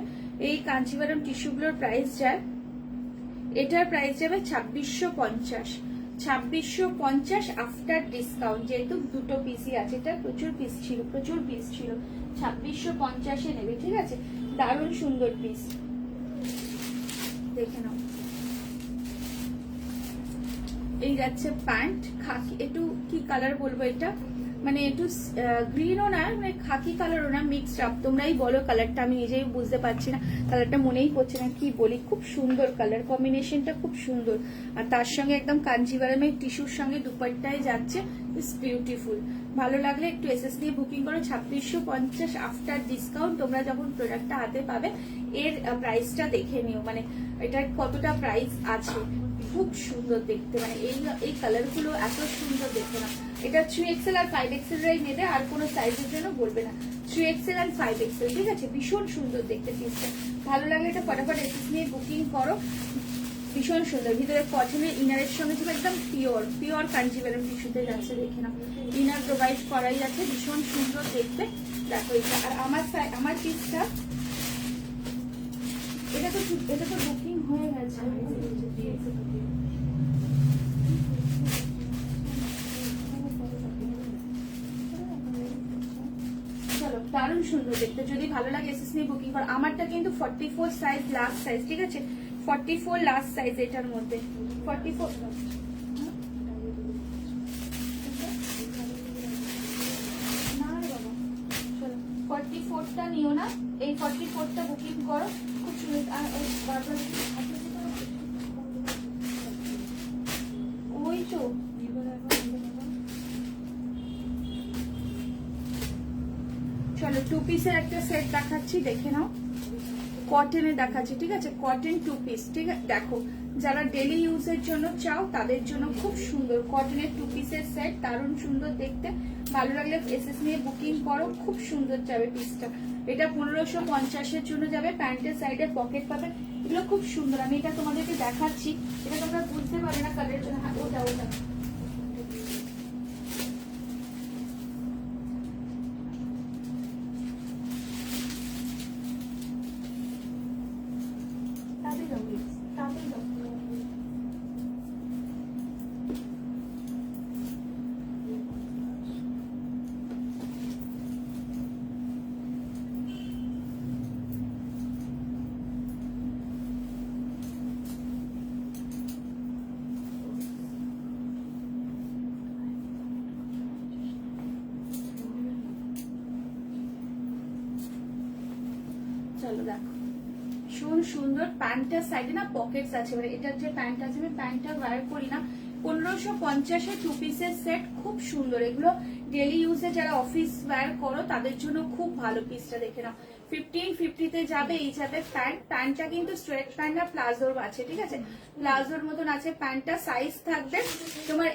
এই কাঞ্জিভারাম টিস্যুগুলোর প্রাইস যায়, এটার প্রাইস যাবে 2650, 2650 আফটার ডিসকাউন্ট, যেহেতু দুটো পিসই আছে, এটা প্রচুর পিস ছিল, প্রচুর পিস ছিল, 2650 নেবে, ঠিক আছে? দারুণ সুন্দর পিস, দেখে নাও। এই যাচ্ছে প্যান্ট, খাকি, একটু কি কালার বলবো এটা, মানে একটু গ্রিনও না, মানে খাকি কালারও না, মিক্সড আপ, তোমরাই বলো কালারটা, আমি নিজেই বুঝতে পারছি না, কালারটা মনেই পড়ছে না কি বলি। খুব সুন্দর কালার কম্বিনেশনটা, খুব সুন্দর। আর তার সঙ্গে একদম কাঞ্জিভারামের টিস্যুর সঙ্গে দুপাট্টায় যাচ্ছে, ইটস বিউটিফুল। ভালো লাগলে একটু এসএস দিয়ে বুকিং করো, 2650 আফটার ডিসকাউন্ট। তোমরা যখন প্রোডাক্টটা হাতে পাবে এর প্রাইসটা দেখে নিও, মানে এটার কতটা প্রাইস আছে। খুব সুন্দর দেখতে, মানে এই কালার গুলো এত সুন্দর দেখতে না। এটা 3XL আর 5XL রাই নেবে, আর কোনো সাইজের জন্য বলবে না, 3XL আর 5XL, ঠিক আছে? ভীষণ সুন্দর দেখতে পিসটা। ভালো লাগলে এটা ফটাফট এসএস নিয়ে বুকিং করো, ভীষণ সুন্দর। ভিতরে কটনের ইনারের সঙ্গে ছিল একদম পিওর পিওর কাঞ্জিভারাম টিস্যুতে যাচ্ছে, দেখে নাও। ইনার প্রোভাইড করাই আছে, ভীষণ সুন্দর দেখতে। দেখো এটা, আর আমার পিসটা, এটা তো বুকিং হয়ে গেছে। চলো, দারুণ সুন্দর দেখতে, যদি ভালো লাগে এসএস নিয়ে বুকিং করো। আমারটা কিন্তু 44 সাইজ, লাস্ট সাইজ, ঠিক আছে? 44 লাস্ট সাইজ এটার মধ্যে, 44 44টা নিও না, এই 44টা বুকিং করো, খুব সুন্দর। আর ওই তো চলো, টু পিসের একটা সেট দেখাচ্ছি, দেখে নাও। কটনে দেখাচ্ছি, ঠিক আছে? কটন টু পিস, ঠিক আছে? দেখো, যারা ডেলি ইউজের জন্য চাও তাদের জন্য খুব সুন্দর কটনের টু পিসের সেট, দারুণ সুন্দর দেখতে। ভালো লাগলে এসএস নিয়ে বুকিং করো, খুব সুন্দর যাবে পিসটা। এটা 1550-এর জন্য যাবে, প্যান্টের সাইডে পকেট পাবে, এগুলো খুব সুন্দর। আমি এটা তোমাদেরকে দেখাচ্ছি, এটা তোমরা বুঝতে পারবে না কালারের জন্য। হ্যাঁ, ওটা ওটা চলো দেখো, ভীষণ সুন্দর। প্যান্টটার সাইডে না পকেটস আছে, মানে এটার যে প্যান্ট আছে, আমি প্যান্টটা ওয়্যার করি না। 1550-এ টু পিসের সেট, খুব সুন্দর। এগুলো ডেলি ইউজে যারা অফিস ওয়্যার করো তাদের জন্য খুব ভালো। পিসটা দেখে নাও, 1550-তে যাবে। এই যাবে প্যান্টটা কিন্তু স্ট্রেট প্যান্ট না, প্লাজোর আছে, ঠিক আছে? প্লাজোর মতন আছে প্যান্টটা। সাইজ থাকবে তোমার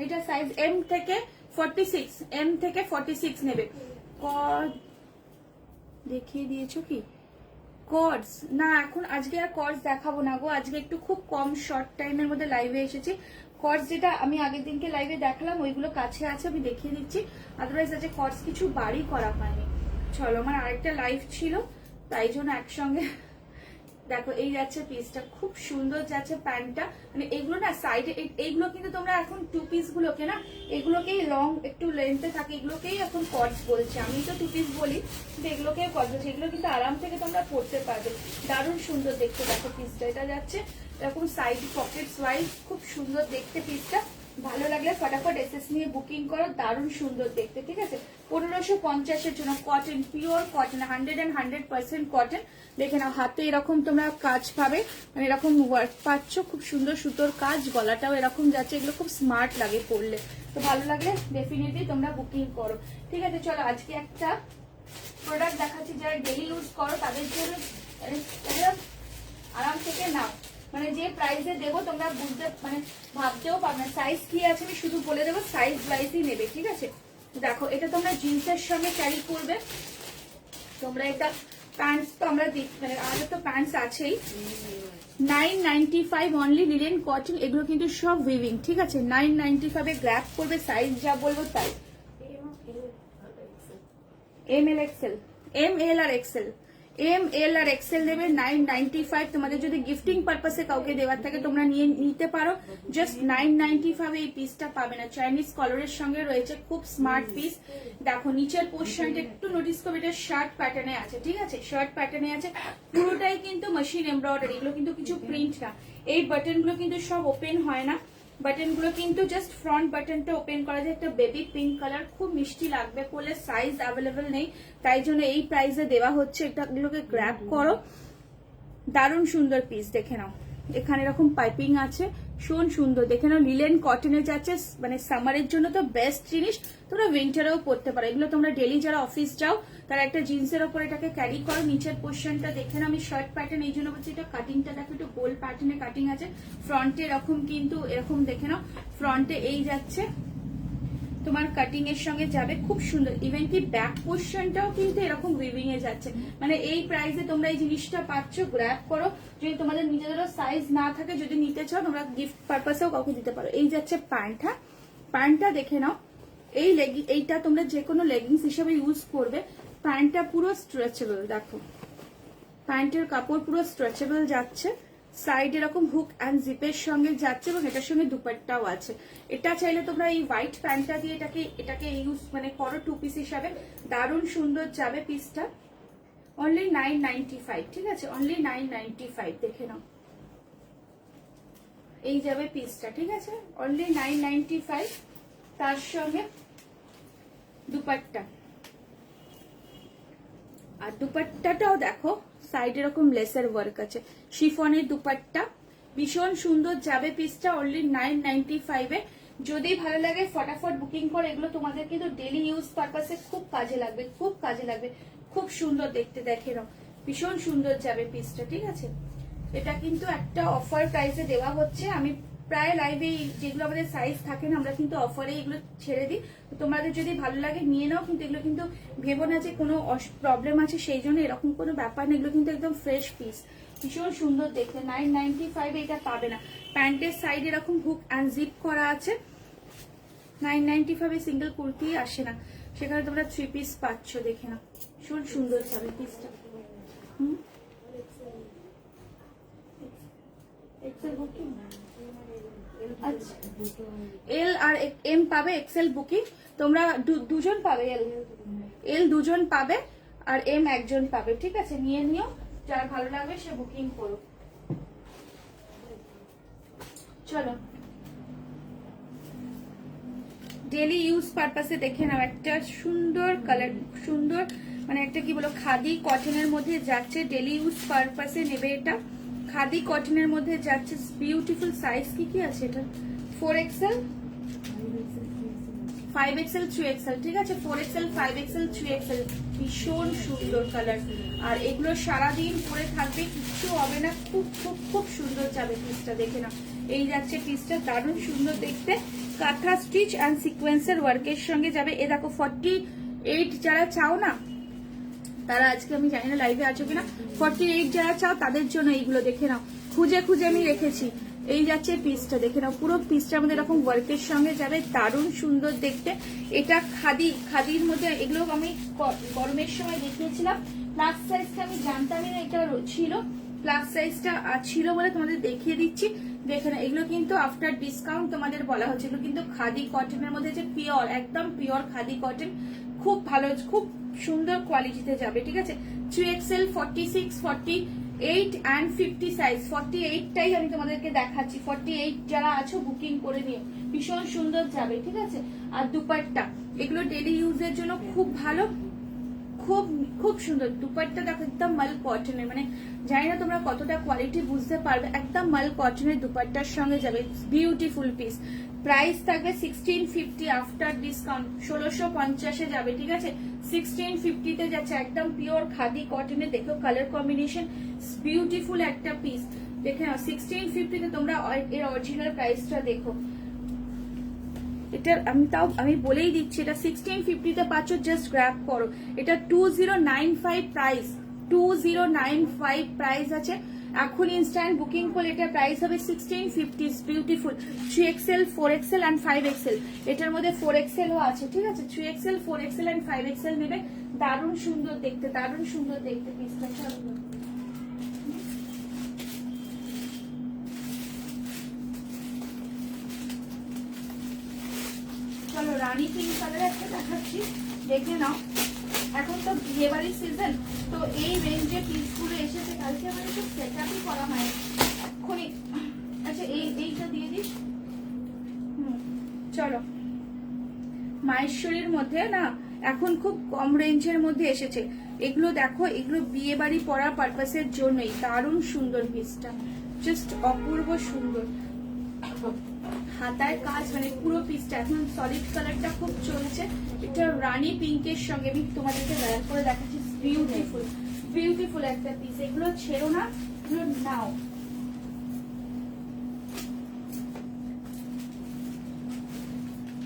এটা সাইজ M থেকে 46, M থেকে 46 নেবে। দেখিয়ে দিয়েছো কি? কর্ডস না, এখন আজকে আর কর্ডস দেখাবো না গো, আজকে একটু খুব কম শর্ট টাইমের মধ্যে লাইভে এসেছি। কর্ডস যেটা আমি আগের দিনকে লাইভে দেখালাম ওইগুলো কাছে আছে, আমি দেখিয়ে দিচ্ছি। আদারওয়াইজ আজকে কর্ডস কিছু বাড়ি করা হয়নি। চলো, আমার আরেকটা লাইভ ছিল তাই জন্য একসঙ্গে। দেখো এই যাচ্ছে পিসটা, খুব সুন্দর যাচ্ছে প্যান্টটা। মানে এগুলো না সাইডে, এইগুলো কিন্তু তোমরা এখন টু পিস গুলোকে না, এগুলোকেই লং একটু লেন্থে থাকে, এগুলোকেই এখন কর্ডস বলছে। আমি তো টু পিস বলি, কিন্তু এগুলোকেই কর্ডস বলছে। এগুলো কিন্তু আরাম থেকে তোমরা পড়তে পারবে, দারুণ সুন্দর দেখতে। দেখো পিসটা এটা যাচ্ছে এরকম সাইড পকেটস ওয়াইজ, খুব সুন্দর দেখতে পিসটা। ভালো লাগলে ফটাফট এসএস নিয়ে বুকিং করো, দারুণ সুন্দর দেখতে। ঠিক আছে, 1550-এর জন্য কটন, পিওর কটন, 100% কটন। দেখে নাও, হাতে এরকম তোমরা কাজ পাবে, মানে এরকম ওয়ার্ক পাচ্ছ, খুব সুন্দর সুতোর কাজ, গলাটাও এরকম যাচ্ছে। এগুলো খুব স্মার্ট লাগে পরলে, তো ভালো লাগলে ডেফিনেটলি তোমরা বুকিং করো। ঠিক আছে, চলো আজকে একটা প্রোডাক্ট দেখাচ্ছি যারা ডেলি ইউজ করো তাদের জন্য, আরাম থেকে নাও। মানে যে প্রাইসে দেবো তোমরা বুঝতে, মানে ভাবতেও পারবে না সাইজ কি আছে, আমি শুধু বলে দেবো, সাইজ ওয়াইজই নেবে। ঠিক আছে, দেখো এটা তোমরা জিন্সের সঙ্গে ক্যারি করবে। তোমরা এটা প্যান্টস তো আমরা মানে আমাদের তো প্যান্টস আছেই। 995 অনলি, লিলেন কটন, এগুলো কিন্তু সব উইভিং। ঠিক আছে, 995 গ্র্যাব করবে, সাইজ যা বলবো তাই। ML XL, ML আর XL, ML আর XL নেবে 995। তোমাদের যদি গিফটিং পারপাসে কাউকে দেওয়ার থাকে তোমরা নিতে পারো। জাস্ট 995 এই পিসটা পাবে না। চাইনিজ কলারের সঙ্গে রয়েছে, খুব স্মার্ট পিস। দেখো নিচের পোর্শনটা একটু নোটিস করবে, এটা শার্ট প্যাটার্নে আছে। ঠিক আছে, শার্ট প্যাটার্নে আছে, পুরোটাই কিন্তু মেশিন এমব্রয়ডারি, এগুলো কিন্তু কিছু প্রিন্ট না। এই বাটন গুলো কিন্তু সব ওপেন হয় না, বাটন গুলো কিন্তু জাস্ট ফ্রন্ট বাটনটা ওপেন করা যায়। একটা বেবি পিঙ্ক কালার, খুব মিষ্টি লাগবে করলে, সাইজ অ্যাভেলেবেল নেই তাই জন্য এই প্রাইসে দেওয়া হচ্ছে। এটাগুলোকে গ্র্যাব করো, দারুণ সুন্দর পিস। দেখে নাও, এখানে এরকম পাইপিং আছে, ভীষণ সুন্দর। দেখে নাও, লিলেন কটনে যাচ্ছে, মানে সামারের জন্য তো বেস্ট জিনিস, তোমরা উইন্টারেও পরতে পারো এগুলো। তোমরা ডেলি যারা অফিস যাও তারা একটা জিন্সের ওপর এটাকে ক্যারি করো। নিচের পোর্শনটা দেখে নাও, আমি শার্ট প্যাটার্ন এই জন্য বলছি, এটা কাটিংটা দেখো, একটু গোল প্যাটার্নে কাটিং আছে। ফ্রন্টে এরকম কিন্তু এরকম দেখে নাও, ফ্রন্টে এই যাচ্ছে তোমার কাটিং এর সঙ্গে যাবে, খুব সুন্দর। ইভেন কি ব্যাক পোর্শনটাও কিন্তু এরকম উইভিং এ যাচ্ছে। মানে এই প্রাইসে তোমরা এই জিনিসটা পাচ্ছ, গ্র্যাব করো। যদি তোমাদের নিজেদেরও সাইজ না থাকে, যদি নিতে চাও তোমরা গিফট পারপাসেও কাউকে দিতে পারো। এই যাচ্ছে প্যান্ট, হ্যাঁ প্যান্টটা দেখে নাও। এইটা তোমরা যে কোনো লেগিংস হিসেবে ইউজ করবে। প্যান্টটা পুরো স্ট্রেচেবল, দেখো প্যান্টের কাপড় পুরো স্ট্রেচেবল যাচ্ছে। সাইড এরকম হুক অ্যান্ড জিপের সঙ্গে যাচ্ছে এবং এটার সঙ্গে দুপাট্টাও আছে। এটা চাইলে তোমরা এই হোয়াইট প্যান্টটা দিয়ে এটাকে ইউজ মানে করো টু পিস হিসাবে, দারুণ সুন্দর যাবে পিসটা। অনলি 995, ঠিক আছে, অনলি 995। দেখে নাও, এই যাবে পিসটা। ঠিক আছে, অনলি 995, তার সঙ্গে দুপাট্টা। আর দুপাট্টাটাও দেখো, সাইড এরকম লেসের ওয়ার্ক আছে, শিফনের দুপাট্টা, ভীষণ সুন্দর যাবে পিসটা। অনলি 995 এ। যদি ভালো লাগে ফটাফট বুকিং করো, এগুলো তোমাদের কিন্তু ডেলি ইউজ পারপাসে খুব কাজে লাগবে, খুব কাজে লাগবে, খুব সুন্দর দেখতে। দেখে নাও, ভীষণ সুন্দর যাবে পিসটা। ঠিক আছে, এটা কিন্তু একটা অফার প্রাইসে দেওয়া হচ্ছে। আমি প্রায় লাইভে যেগুলো আমাদের সাইজ থাকে না, আমরা কিন্তু অফারে এগুলো ছেড়ে দিই। তোমাদের যদি ভালো লাগে নিয়ে নাও, কিন্তু এগুলো কিন্তু ভেবো না যে কোনো প্রবলেম আছে সেই জন্য, এরকম কোনো ব্যাপার না। এগুলো কিন্তু একদম ফ্রেশ পিস, ভীষণ সুন্দর দেখতে। 995 এটা পাবে না। প্যান্টের সাইড এরকম হুক অ্যান্ড জিপ করা আছে। 995 সিঙ্গেল কুর্তি আসে না, সেখানে তোমরা 3 পিস পাচ্ছ। দেখে না, ভীষণ সুন্দর যাবে পিসটা। এল আর এম পাবে, এক্সেল বুকিং তোমরা দুজন পাবে। এল দুজন পাবে আর এম একজন পাবে। ঠিক আছে, নিয়ে নিও, যার ভালো লাগবে সে বুকিং করো। চলো, ডেলি ইউজ পারপাসে দেখে নাও, একটা সুন্দর কালার, সুন্দর মানে একটা কি বলো, খাদি কটনের মধ্যে যাচ্ছে, ডেলি ইউজ পারপাসে নেবে এটা। খাদি কটনের মধ্যে যাচ্ছে, বিউটিফুল। সাইজ কি কি আছে এটা? 4XL, 5XL, 3XL। ঠিক আছে, 4XL, 5XL, 3XL, ভীষণ সুন্দর কালার। আর এগুলো সারাদিন পরে থাকবে, কিচ্ছু হবে না, খুব খুব খুব সুন্দর যাবে পিসটা। দেখে না, এই যাচ্ছে পিসটা, দারুণ সুন্দর দেখতে। কাঁথা স্টিচ অ্যান্ড সিকোয়েন্সের ওয়ার্কের সঙ্গে যাবে। এ দেখো 48 যারা চাও না তারা আজকে আমি জানি না লাইভে আছো কিনা, 48 যারা চাও তাদের জন্য এইগুলো দেখে নাও, খুঁজে খুঁজে আমি রেখেছি। এই যাচ্ছে পিসটা, দেখে নাও পুরো পিসটার মধ্যে এরকম ওয়ার্কের সঙ্গে যাবে, দারুণ সুন্দর দেখতে। এটা খাদির মধ্যে, এগুলো আমি গরমের সময় দেখিয়েছিলাম। প্লাস সাইজটা আমি জানতামই না এটা ছিল, প্লাস সাইজটা ছিল বলে তোমাদের দেখিয়ে দিচ্ছি। দেখে না, এগুলো কিন্তু আফটার ডিসকাউন্ট তোমাদের বলা হচ্ছে, এগুলো কিন্তু খাদি কটনের মধ্যে, যে পিওর, একদম পিওর খাদি কটন, খুব ভালো, খুব সুন্দর কোয়ালিটিতে যাবে, ঠিক আছে। 3XL, 46, 48 and 50 size. 48টাই আমি তোমাদেরকে দেখাচ্ছি, 48 যারা আছো বুকিং করে নিও, ভীষণ সুন্দর যাবে, ঠিক আছে। আর দুপাট্টা, এগুলো ডেলি ইউজের জন্য খুব ভালো, খুব খুব সুন্দর দুপাট্টা। দেখো একদম মাল কটনের, মানে জানি না তোমরা কতটা কোয়ালিটি বুঝতে পারবে, একদম মাল কটনের দুপাট্টার সঙ্গে যাবে, বিউটিফুল পিস। প্রাইস থাকবে 1650 আফটার ডিসকাউন্ট, 1650-এ যাবে, ঠিক আছে। 1650-তে যাচ্ছে, একদম পিওর খাদি কটনে। দেখো কালার কম্বিনেশন বিউটিফুল একটা পিস, দেখে নাও। 1650-তে তোমরা এর অরিজিনাল প্রাইসটা দেখো। এটা আমি বলেই দিচ্ছি, এটা 1650-তে পাচ্ছ, জাস্ট গ্র্যাব করো। এটা 2095 প্রাইস, 2095 প্রাইস আছে। এখন ইনস্ট্যান্ট বুকিং করলে এটা প্রাইস হবে 1650। Beautiful 3XL, 4XL and 5XL, এটার মধ্যে 4XL ও আছে, ঠিক আছে। 3XL, 4XL and 5XL নেবে, দারুণ সুন্দর দেখতে, দারুণ সুন্দর দেখতে পিসটা। চলো রানী পিঙ্ক কালার একটা দেখাচ্ছি, দেখে নাও। এখন তো বিয়ে বাড়ির সিজন, তো এই রেঞ্জে পিসগুলো এসেছে। কালকে আমার একটু সেট আপই করা হয় এক্ষুনি। আচ্ছা এইটা দিয়ে দিস। চলো, মাহেশ্বরীর মধ্যে না এখন খুব কম রেঞ্জের মধ্যে এসেছে এগুলো। দেখো এগুলো বিয়ে বাড়ি পরার পারপাসের জন্যই, দারুণ সুন্দর পিসটা, জাস্ট অপূর্ব সুন্দর। হাতায় কাজ, মানে পুরো পিসটা এখন সলিড কালারটা খুব চলছে। এটা রানী পিঙ্কের সঙ্গে আমি তোমাদেরকে ওয়্যার করে দেখাচ্ছি, বিউটিফুল বিউটিফুল একটা পিস। এগুলো ছেড়ো না, এগুলো নাও।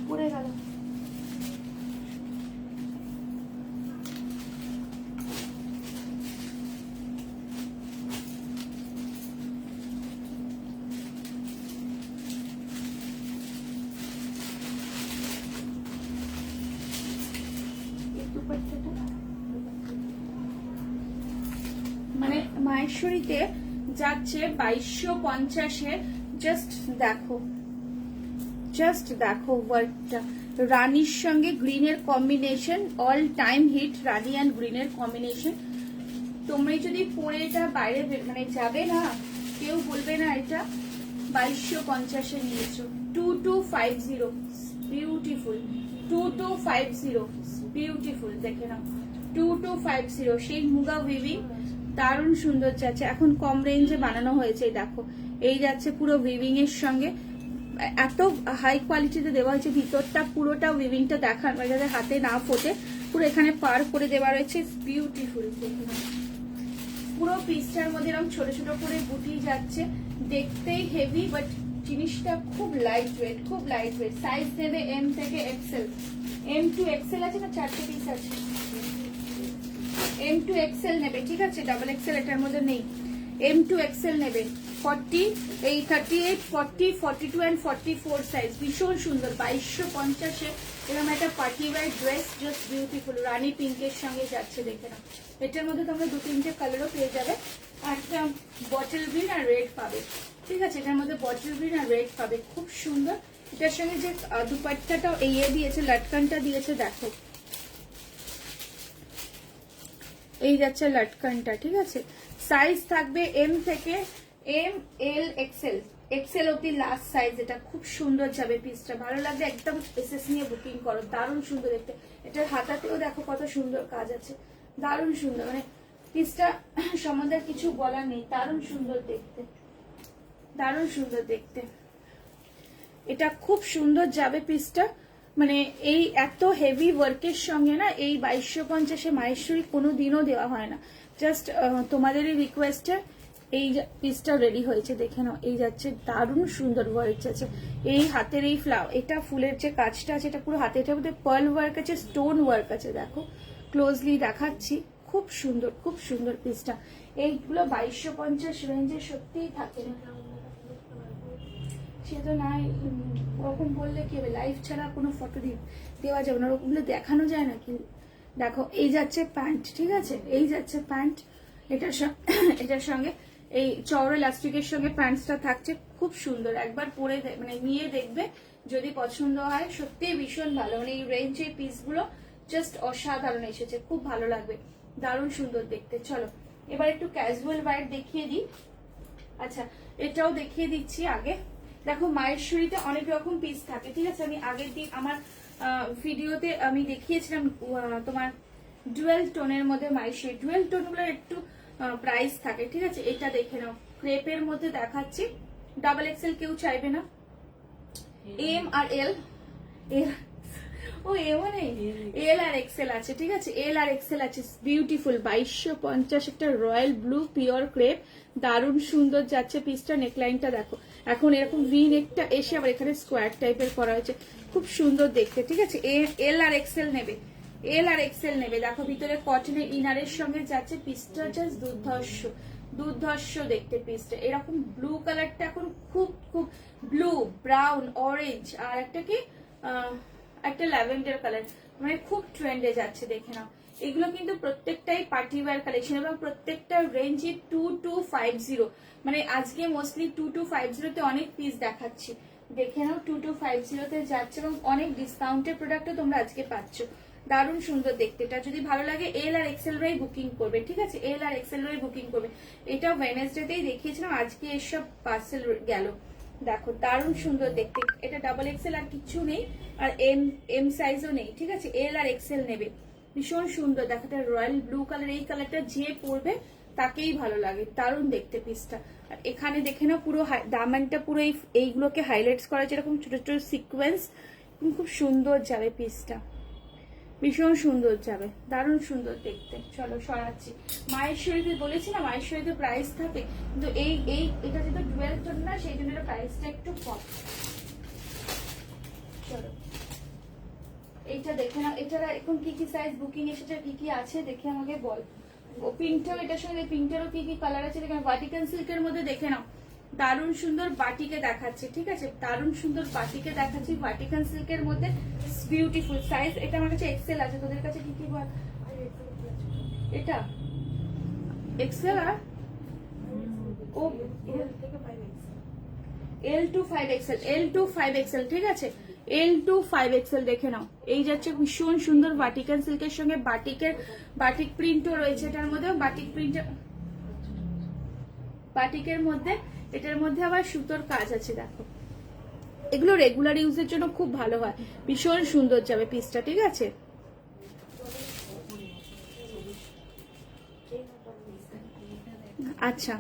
পড়ে গেল। মানে মাহেশ্বরীতে যাচ্ছে 2250-এ। জাস্ট দেখো, জাস্ট দেখো ওয়ার্কটা, রানীর সঙ্গে গ্রিনের কম্বিনেশন, অল টাইম হিট রানী অ্যান্ড গ্রিনের কম্বিনেশন। তোমরা যদি পরে এটা বাইরে মানে যাবে না, কেউ বলবে না এটা 2250-এ নিয়েছো। 2250, বিউটিফুল 2250, বিউটিফুল, দেখে নাও 2250। সেই মুগা উইভিং, দারুণ সুন্দর যাচ্ছে। এখন কম রেঞ্জে বানানো হয়েছে, দেখো এই যাচ্ছে পুরো উইভিং এর সঙ্গে, এত হাই কোয়ালিটিতে দেওয়া হয়েছে। ভিতরটা পুরোটা উইভিংটা দেখার, যাতে হাতে না ফোটে, পুরো এখানে পার করে দেওয়া রয়েছে, বিউটিফুল। পুরো পিসটার মধ্যে এরকম ছোট ছোট করে বুটি যাচ্ছে, দেখতেই হেভি, বাট জিনিসটা খুব লাইট ওয়েট, খুব লাইট ওয়েট। সাইজ নেবে এম থেকে এক্সেল, এম টু এক্সেল আছে না, 4টে পিস আছে। এম টু এক্সেল নেবে, ঠিক আছে, ডাবল এক্সেল এটার মধ্যে নেই। এম টু এক্সেল নেবে, 40, এই 38, 40, 42 and 44 সাইজ, ভীষণ সুন্দর। 2250-এ এরকম একটা party wear dress, just beautiful, রানী পিঙ্কের সঙ্গে যাচ্ছে, দেখে নাও। এটার মধ্যে তোমরা 2-3টে কালারও পেয়ে যাবে, একটা বটল গ্রিন আর রেড পাবে, ঠিক আছে। এটার মধ্যে বটল গ্রিন আর রেড পাবে, খুব সুন্দর। এটার সঙ্গে যে দুপাট্টাটাও এই দিয়েছে, লাটকানটা দিয়েছে, দেখো এই যাচ্ছে লাটকানটা, ঠিক আছে। সাইজ থাকবে এম থেকে এম, এল, এক্সেল, এক্সেল অব্দি লাস্ট সাইজ। এটা খুব সুন্দর যাবে পিসটা, ভালো লাগবে, একদম এসএস নিয়ে বুকিং করো, দারুণ সুন্দর দেখতে। এটার হাতাতেও দেখো কত সুন্দর কাজ আছে, দারুণ সুন্দর, মানে পিসটা সম্বন্ধে কিছু বলার নেই, দারুণ সুন্দর দেখতে, দারুণ সুন্দর দেখতে। এটা খুব সুন্দর যাবে পিসটা, মানে এই এত হেভি ওয়ার্কের সঙ্গে না এই 2250-এ মাহেশ্বরী কোনোদিনও দেওয়া হয় না। জাস্ট তোমাদেরই রিকোয়েস্টে এই পিসটা রেডি হয়েছে, দেখে নাও। এই যাচ্ছে দারুণ সুন্দর ওয়ার্ক আছে, এই হাতের এই এটা ফুলের যে কাজটা আছে, এটা পুরো হাতে, এটার মধ্যে পার্ল ওয়ার্ক আছে, স্টোন ওয়ার্ক আছে, দেখো ক্লোজলি দেখাচ্ছি, খুব সুন্দর পিসটা। এইগুলো 2250 রেঞ্জে সত্যিই থাকে না, সে তো নাই ওরকম বললে কি হবে, লাইভ ছাড়া কোনো ফটো দেওয়া যাবে না, ওরকম দেখানো যায় না। কিন্তু দেখো এই যাচ্ছে প্যান্ট, ঠিক আছে, এই যাচ্ছে প্যান্ট, এটার সঙ্গে এই চওড়া ইলাস্টিকের সঙ্গে প্যান্টসটা থাকছে, খুব সুন্দর। একবার পরে মানে নিয়ে দেখবে, যদি পছন্দ হয় সত্যি ভীষণ ভালো। মানে এই রেঞ্জের পিসগুলো জাস্ট অসাধারণ এসেছে, খুব ভালো লাগবে, দারুণ সুন্দর দেখতে। চলো এবার একটু ক্যাজুয়াল ওয়্যার দেখিয়ে দিই। আচ্ছা এটাও দেখিয়ে দিচ্ছি আগে। দেখো মায়েশ্বরীতে অনেক রকম পিস থাকে, ঠিক আছে, আমি আগের দিন আমার ভিডিওতে আমি দেখিয়েছিলাম তোমার ডুয়েল টোনের মধ্যে মায়েশ্বরী, ডুয়েল টোনগুলোর একটু প্রাইস থাকে, ঠিক আছে। এটা দেখে নাও, ক্রেপের মধ্যে দেখাচ্ছি, ডাবল এক্সেল কেউ চাইবে না, এম আর এল, ও এমও নেই, এল আর এক্সেল আছে, ঠিক আছে, এল আর এক্সেল আছে। বিউটিফুল 2250, একটা রয়্যাল ব্লু পিওর ক্রেপ, দারুণ সুন্দর যাচ্ছে পিসটা। নেকলাইনটা দেখো, এখন এরকম ভি নেকটা এসে আবার এখানে স্কোয়ার টাইপের করা হয়েছে, খুব সুন্দর দেখতে, ঠিক আছে। এল আর এক্সেল নেবে, এল আর এক্সেল নেবে। দেখো ভিতরে কটনের ইনারের সঙ্গে যাচ্ছে, পিসটা জাস্ট দুর্ধর্ষ দেখতে পিসটা। এরকম ব্লু কালারটা এখন খুব ব্লু, ব্রাউন, অরেঞ্জ, আর একটা কি একটা ল্যাভেন্ডার কালার, মানে খুব ট্রেন্ডে যাচ্ছে, দেখে নাও। এগুলো কিন্তু প্রত্যেকটাই পার্টি ওয়্যার কালেকশন এবং প্রত্যেকটা রেঞ্জে 2250, মানে আজকে মোস্টলি 2250 তে অনেক পিস দেখাচ্ছি, দেখে নাও। 2250 তে যাচ্ছে এবং অনেক ডিসকাউন্টের প্রোডাক্টও তোমরা আজকে পাচ্ছ, দারুণ সুন্দর দেখতে। এটা যদি ভালো লাগে এল আর এক্সেল রাই বুকিং করবে, ঠিক আছে, এল আর এক্সেল রাই বুকিং করবে। এটা ওয়েডনেসডেতেই দেখিয়েছিলাম, আজকে এসব পার্সেল গেল। দেখো দারুণ সুন্দর দেখতে, এটা ডাবল এক্সেল আর কিছু নেই, আর এম সাইজও নেই, ঠিক আছে, এল আর এক্সেল নেবে। ভীষণ সুন্দর দেখো, এটা রয়্যাল ব্লু কালার, এই কালারটা যে পরবে তাকেই ভালো লাগে, দারুণ দেখতে পিসটা। আর এখানে দেখে নাও পুরো দামানটা পুরো এইগুলোকে হাইলাইটস করা, যেরকম ছোট ছোট সিকোয়েন্স, খুব সুন্দর যাবে পিসটা, ভীষণ সুন্দর যাবে, দারুণ সুন্দর দেখতে। চলো সরাচ্ছি। মায়েশ্বরীতে বলেছি না, মায়েশ্বরীতে প্রাইস থাকে, কিন্তু এটা যেহেতু 12 টোন না, সেই জন্য প্রাইসটা একটু কম। চলো এইটা দেখে নাও, এটারা এখন কি কি সাইজ বুকিং এসেছে, কি কি আছে দেখে আমাকে বল। ও পিঙ্কটাও, এটার সঙ্গে পিঙ্কটারও কি কি কালার আছে দেখে, ভাটিকান সিল্কের মধ্যে দেখে নাও, দারুণ সুন্দর বাটিকে দেখাচ্ছে, ঠিক আছে, দারুণ সুন্দর বাটিকে দেখাচ্ছি, ভাটিকান সিল্কের মধ্যে, বিউটিফুল সাইজ। এটা আমার কাছে এক্সেল আছে, তোদের কাছে কি কি বল। এটা এক্সেল আর ও L two 5XL, L two 5XL, ঠিক আছে, এল টু 5XL দেখে নাও। এই যাচ্ছে ভীষণ সুন্দর ভাটিকান সিল্কের সঙ্গে বাটিক প্রিন্টও রয়েছে এটার মধ্যে, বাটিকের মধ্যে, এটার মধ্যে আবার সুতোর কাজ আছে। দেখো এগুলো রেগুলার ইউজের জন্য খুব ভালো হয়, ভীষণ সুন্দর যাবে পিসটা, ঠিক আছে। আচ্ছা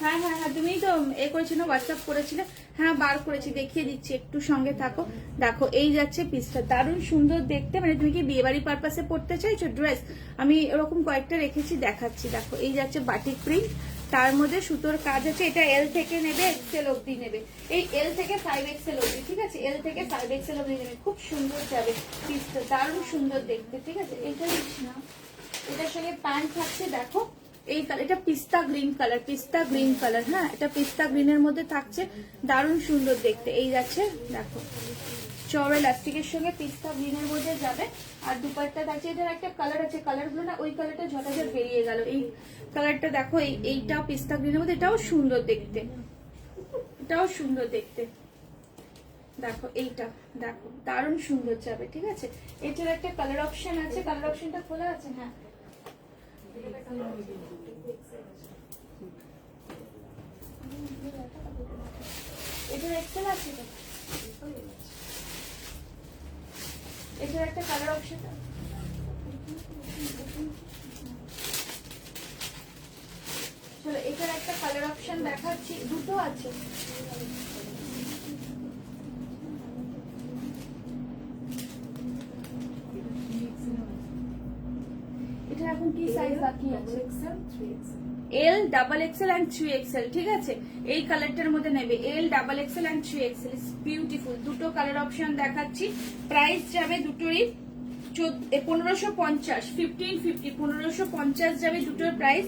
হ্যাঁ হ্যাঁ হ্যাঁ, তুমি তো এ করেছিল, হোয়াটসঅ্যাপ করেছিলে, হ্যাঁ বার করেছি, দেখিয়ে দিচ্ছি, একটু সঙ্গে থাকো। দেখো এই যাচ্ছে পিসটা, দারুণ সুন্দর দেখতে, মানে তুমি কি বিয়ে বাড়ি পারপাসে পড়তে চাইছো ড্রেস, আমি এরকম কয়েকটা রেখেছি, দেখাচ্ছি। দেখো এই যাচ্ছে বাটিক প্রিন্ট, তার মধ্যে সুতোর কাজ আছে। এটা এল থেকে নেবে, এক্সেল অব্দি নেবে, এই এল থেকে 5XL অব্দি, ঠিক আছে, এল থেকে 5XL অব্দি নেবে, খুব সুন্দর যাবে পিসটা, দারুণ সুন্দর দেখতে, ঠিক আছে। এটা না, এটার সঙ্গে প্যান্ট থাকছে, দেখো এই এটা পিস্তা গ্রিন কালার, হ্যাঁ এটা পিস্তা গ্রিনের মধ্যে থাকছে, দারুণ সুন্দর দেখতে। এই যাচ্ছে দেখো চওড়া ইলাস্টিকের সঙ্গে পিস্তা গ্রিনের মধ্যে যাবে, আর দুপাট্টা থাকছে। এটার একটা কালার আছে, কালারগুলো না ওই কালারটা ঝটাঝট বেরিয়ে গেল, এই কালারটা দেখো, এইটাও পিস্তা গ্রিনের মধ্যে, এটাও সুন্দর দেখতে, দেখো এইটা দেখো, দারুণ সুন্দর যাবে, ঠিক আছে। এটার একটা কালার অপশন আছে, কালার অপশনটা খোলা আছে, হ্যাঁ এটার এক্সেল আছে, এটার একটা কালার অপশন, চলো এটার একটা কালার অপশন দেখাচ্ছি, দুটো আছে। এটা এখন কি সাইজ বাকি আছে, এল ডাবল এক্সেল এন্ড 3XL, ঠিক আছে, এই কালারটার মধ্যে নেবে, L double XL and 3XL, beautiful. দুটো কালার অপশন দেখাচ্ছি, প্রাইস যাবে দুটোরই 1550, 1550, 1550 যাবে দুটোর প্রাইস।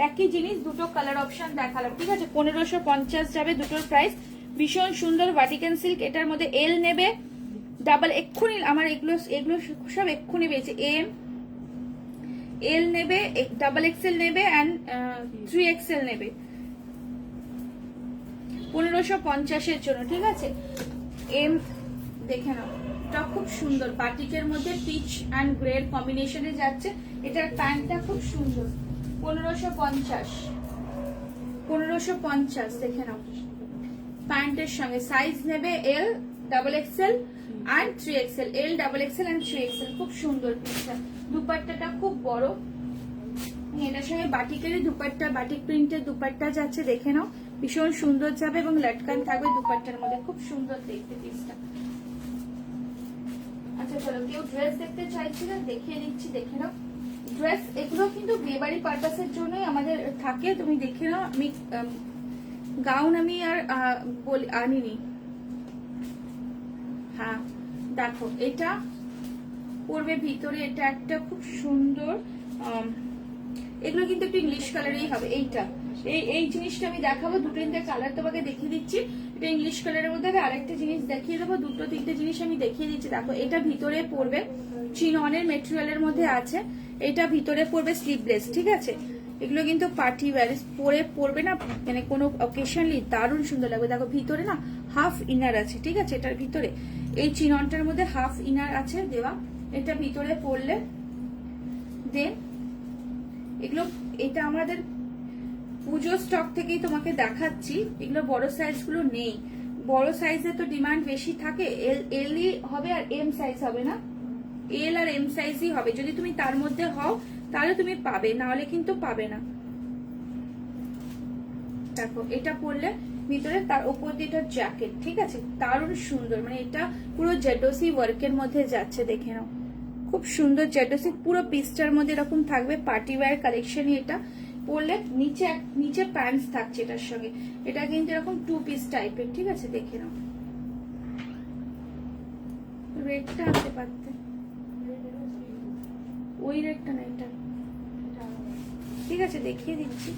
একই জিনিস দুটো কালার অপশন দেখালাম, ঠিক আছে। 1550 যাবে দুটোর প্রাইস। ভীষণ সুন্দর ভাটিকান সিল্ক, এটার মধ্যে এল নেবে, ডাবল এক্ষুনি আমার এগুলো সব এক্ষুনি পেয়েছে। এল নেবে, ডাবল এক্সেল নেবে অ্যান্ড 3XL নেবে 1550-এর জন্য, ঠিক আছে। এম দেখে নাও, এটা খুব সুন্দর বাটিকের মধ্যে পিচ অ্যান্ড গ্রে এর কম্বিনেশনে যাচ্ছে। এটার প্যান্টটা খুব সুন্দর। 1550 দেখে নাও। প্যান্টের সঙ্গে সাইজ নেবে L, double XL and 3XL, L, double XL and 3XL। খুব সুন্দর পিসটা। দুপাট্টাটা খুব বড়, এটার সঙ্গে বাটিকেরই দুপাট্টা, বাটিক প্রিন্টের দুপাট্টা যাচ্ছে, দেখে নাও। ভীষণ সুন্দর যাবে এবং লটকান থাকবে দুপাট্টার মধ্যে, খুব সুন্দর দেখতে পিসটা। আচ্ছা চলো, কেউ ড্রেস দেখতে চাইছিলেন দেখিয়ে দিচ্ছি, দেখে নাও ড্রেস। এগুলো কিন্তু বিয়ে বাড়ি পারপাসের জন্যই আমাদের থাকে, তুমি দেখে নাও। আমি গাউন আমি আর আনিনি। হ্যাঁ দেখো, এটা পড়বে ভিতরে, এটা একটা খুব সুন্দর, এগুলো কিন্তু একটু ইংলিশ কালারেই হবে। এই জিনিসটা আমি দেখাবো, দুটো তিনটে কালার তোমাকে দেখিয়ে দিচ্ছি। এটা ইংলিশ কালারের মধ্যে আরেকটা জিনিস দেখিয়ে দেবো, দুটো তিনটে জিনিস আমি দেখিয়ে দিচ্ছি। দেখো, এটা ভিতরে পড়বে চিননের মেটেরিয়ালের মধ্যে আছে, এটা ভিতরে পড়বে স্লিভলেস, ঠিক আছে। এগুলো কিন্তু পার্টি ওয়্যার পড়বে না, মানে কোনো অকেশনলি দারুণ সুন্দর লাগবে। দেখো ভিতরে না হাফ ইনার আছে, ঠিক আছে। এটার ভিতরে এই চিননটার মধ্যে হাফ ইনার আছে দেওয়া, এটা ভিতরে পড়লে দেন এগুলো, এটা আমাদের পুজো স্টক থেকেই তোমাকে দেখাচ্ছি। এগুলো বড় সাইজ গুলো নেই, বড় সাইজে তো ডিমান্ড বেশি থাকে। এলই হবে আর এম সাইজ হবে না, এল আর এম সাইজই হবে। যদি তুমি তার মধ্যে হও তাহলে তুমি পাবে, না হলে কিন্তু পাবে না। দেখো এটা পরলে ভিতরে, তার উপর দিয়ে এটা জ্যাকেট, ঠিক আছে। দারুণ সুন্দর, মানে এটা পুরো জেডোসি ওয়ার্কের মধ্যে যাচ্ছে, দেখে নাও। খুব সুন্দর জেডোসি পুরো পিসটার মধ্যে এরকম থাকবে, পার্টি ওয়্যার কালেকশনই এটা। পরলে নিচে প্যান্টস থাকছে এটার সঙ্গে। এটা কিন্তু এরকম 2 পিস টাইপের, ঠিক আছে। দেখে নাও, রেডটা আনতে পারতে, ওই রেডটা না, এটা, ঠিক আছে। দেখিয়ে দিচ্ছি,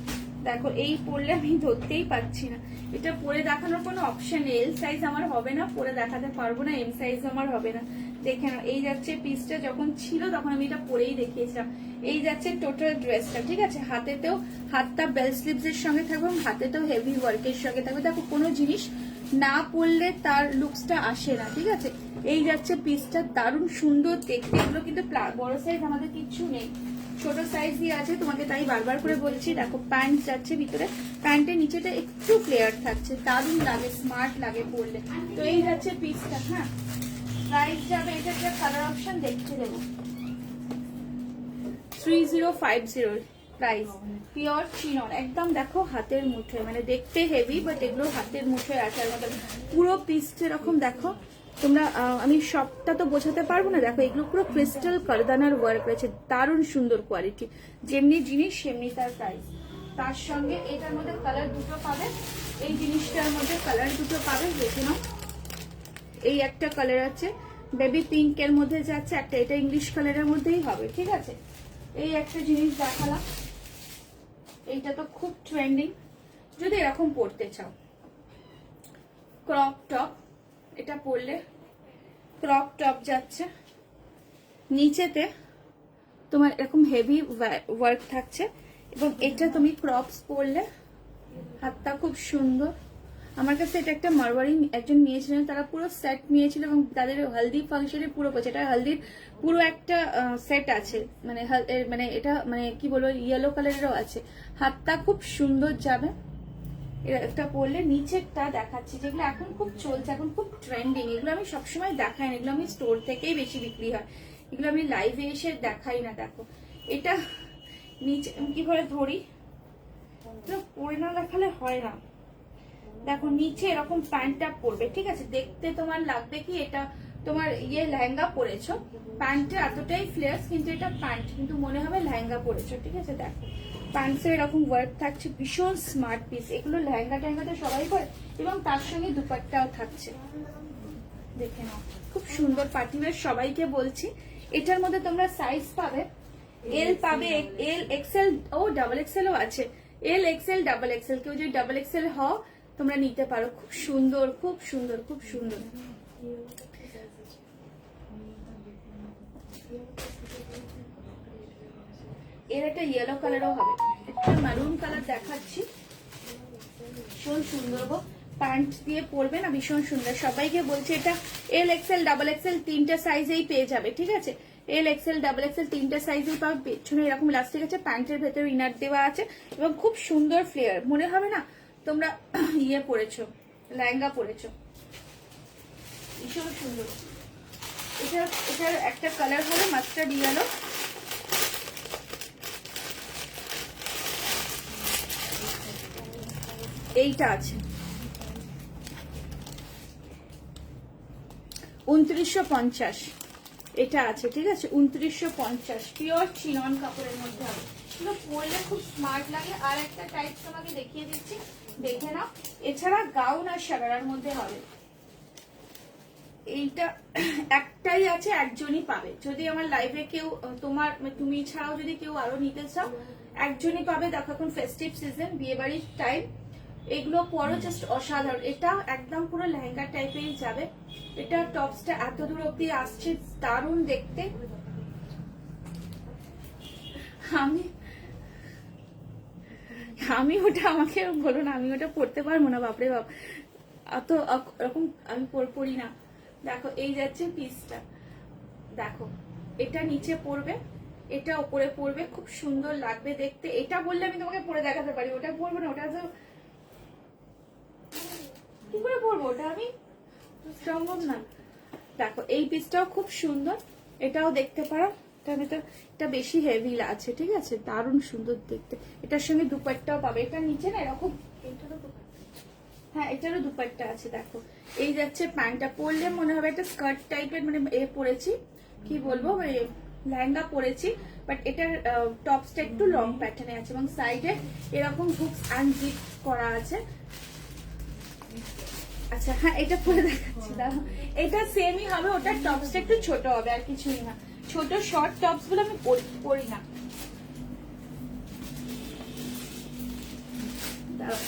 দেখো এই পরলে আমি ধরতেই পাচ্ছি না। এটা পরে দেখানোর কোনো অপশন নেই, এল সাইজ আমার হবে না, পরে দেখাতে পারবো না, এম সাইজ আমার হবে না। দেখে নাও, এই যাচ্ছে পিসটা, যখন ছিল তখন আমি এটা পরেই দেখিয়েছিলাম। এই যাচ্ছে টোটাল ড্রেসটা, ঠিক আছে। হাতেতেও, হাতটা বেল স্লিভস এর সঙ্গে থাকবে, হাতেতেও হেভি ওয়ার্কের সঙ্গে থাকবে। দেখো কোনো জিনিস না পরলে তার লুকসটা আসে না, ঠিক আছে। এই যাচ্ছে পিসটা, দারুণ সুন্দর দেখতে। এগুলো কিন্তু বড় সাইজ আমাদের কিচ্ছু নেই, ছোট সাইজই আছে, তোমাকে তাই বারবার করে বলছি। দেখো প্যান্ট যাচ্ছে ভিতরে, প্যান্টের নিচেটা একটু ফ্লেয়ার থাকছে, দারুণ লাগে, স্মার্ট লাগে পরলে। তো এই যাচ্ছে পিসটা। হ্যাঁ, প্রাইস যাবে, এটা একটা কালার অপশন দেখতে দেবো, 3050 প্রাইস। পিওর চিনন, একদম দেখো হাতের মুঠোয়, মানে দেখতে হেভি বাট এগুলো হাতের মুঠোয় আসার মতো। পুরো পিসটা এরকম দেখো তোমরা, আমি সবটা তো বোঝাতে পারবো না। দেখো এগুলো পুরো ক্রিস্টাল কারদানার ওয়ার্ক রয়েছে, দারুণ সুন্দর কোয়ালিটি। যেমনি জিনিস সেমনি তার প্রাইস। তার সঙ্গে এটার মধ্যে কালার দুটো পাবে, এই জিনিসটার মধ্যে কালার দুটো পাবে, দেখে নাও। এই একটা কালার আছে বেবি পিঙ্ক এর মধ্যে যাচ্ছে, একটা এটা ইংলিশ কালারের মধ্যেই হবে, ঠিক আছে। এই একটা জিনিস দেখালাম, এইটা তো খুব ট্রেন্ডিং। যদি এরকম পরতে চাও, ক্রপ টপ, এটা পরলে ক্রপ টপ যাচ্ছে, নিচেতে তোমার এরকম হেভি ওয়ার্ক থাকছে, এবং এটা তুমি ক্রপস পরলে হাতটা খুব সুন্দর। আমার কাছে এটা একটা মারওয়ারি একজন নিয়েছিলেন, তারা পুরো সেট নিয়েছিল এবং তাদের হলদি ফাংশনে পুরো করছে। এটা হলদির পুরো একটা সেট আছে, মানে এটা মানে কি বলবো, ইয়েলো কালারেরও আছে। হাতটা খুব সুন্দর যাবে একটা পরলে। নিচেরটা দেখাচ্ছি, যেগুলো এখন খুব চলছে, এখন খুব ট্রেন্ডিং। এগুলো আমি সবসময় দেখাই না, এগুলো আমি স্টোর থেকেই বেশি বিক্রি হয়, এগুলো আমি লাইভে এসে দেখাই না। দেখো এটা নিচে কি করে ধরি, পরে না দেখালে হয় না। দেখো নিচে এরকম প্যান্টটা পরবে, ঠিক আছে। দেখতে তোমার লাগবে কি এটা তোমার লেহেঙ্গা পরেছো, প্যান্টে এতটাই ফ্লেয়ার্স, কিন্তু এটা প্যান্ট, কিন্তু মনে হবে লেহেঙ্গা পরেছো, ঠিক আছে। দেখো প্যান্টসের এরকম ওয়ার্ক থাকছে, ভীষণ স্মার্ট পিস। এগুলো লেহেঙ্গা টেহেঙ্গাতে সবাই পরে, এবং তার সঙ্গে দুপাট্টাও থাকছে, দেখে নাও। খুব সুন্দর পার্টি ওয়্যার, সবাইকে বলছি এটার মধ্যে তোমরা সাইজ পাবে, এল পাবে, এল এক্সেল, ও ডাবল এক্সেলও আছে, এল এক্সেল ডাবল এক্সেল, কেউ যদি ডাবল এক্সেল হও তোমরা নিতে পারো। খুব সুন্দর, খুব সুন্দর, খুব সুন্দর। এর একটা ইয়েলো কালারও হবে, একটা মারুন কালার দেখাচ্ছি, ভীষণ সুন্দর গো। প্যান্ট দিয়ে পরবে না, ভীষণ সুন্দর। সবাইকে বলছি এটা এল এক্সেল ডাবল এক্সেল তিনটা সাইজেই পেয়ে যাবে, ঠিক আছে? এল এক্সেল ডাবল এক্সেল তিনটা সাইজেই পাবে। পেছনে এরকম ইলাস্টিক আছে, প্যান্টের ভেতরে ইনার দেওয়া আছে এবং খুব সুন্দর ফ্লেয়ার, মনে হবে না তোমরা ইয়ে পরেছো, লেহেঙ্গা পরেছো। ভীষণ সুন্দর। এটার একটা কালার হলো মাস্টার্ড ইয়েলো, এইটা আছে 2950, এটা আছে, ঠিক আছে? 2950, পিওর চিনন কাপড়ের মধ্যে হবে। এগুলো পরলে খুব স্মার্ট লাগে। আর একটা টাইপ তোমাকে দেখিয়ে দিচ্ছি, দেখে নাও। এছাড়া গাউন আর সারারার মধ্যে হবে। এইটা একটাই আছে, একজনই পাবে। যদি আমার লাইভে কেউ তুমি ছাড়াও যদি কেউ আরো নিতে চাও, একজনই পাবে। দেখো এখন ফেস্টিভ সিজন, বিয়ে বাড়ির টাইম, এগুলো পরো, জাস্ট অসাধারণ। এটা একদম পুরো লেহেঙ্গা টাইপেরই যাবে। এটা টপসটা এত দূর অব্দি আসছে, দারুণ দেখতে। আমি ওটা, আমাকে বলো না, আমি ওটা পড়তে পারবো না, বাপরে বাপ, এত এরকম আমি পড়ি না। দেখো এই যাচ্ছে পিসটা, দেখো এটা নিচে পড়বে, এটা উপরে পড়বে, খুব সুন্দর লাগবে দেখতে। এটা বললে আমি তোমাকে পরে দেখাতে পারি, ওটা পরবো না, ওটা তো কি করে পরবো, ওটা আমি সম্ভব না। দেখো এই পিসটাও খুব সুন্দর, এটাও দেখতে পারো। এটা বেশি হেভি আছে, ঠিক আছে? দারুণ সুন্দর দেখতে। এটার সঙ্গে দুপাট্টাও পাবে। এটা নিচে না এরকম, হ্যাঁ এটারও দুপাট্টা আছে। দেখো এই যাচ্ছে প্যান্টটা, পরলে মনে হবে একটা স্কার্ট টাইপের, মানে এ পরেছি, কি বলবো, লেহেঙ্গা পরেছি, বাট এটার টপসটা একটু লং প্যাটার্নে আছে এবং সাইডে এরকম হুকস অ্যান্ড জিপ করা আছে। আচ্ছা হ্যাঁ, এটা পরে দেখাচ্ছি, দাঁড়াও। এটা সেমই হবে, ওটার টপসটা একটু ছোট হবে, আর কিছুই না। ছোট শর্ট টপস গুলো আমি পরি না। দাঁড়াও,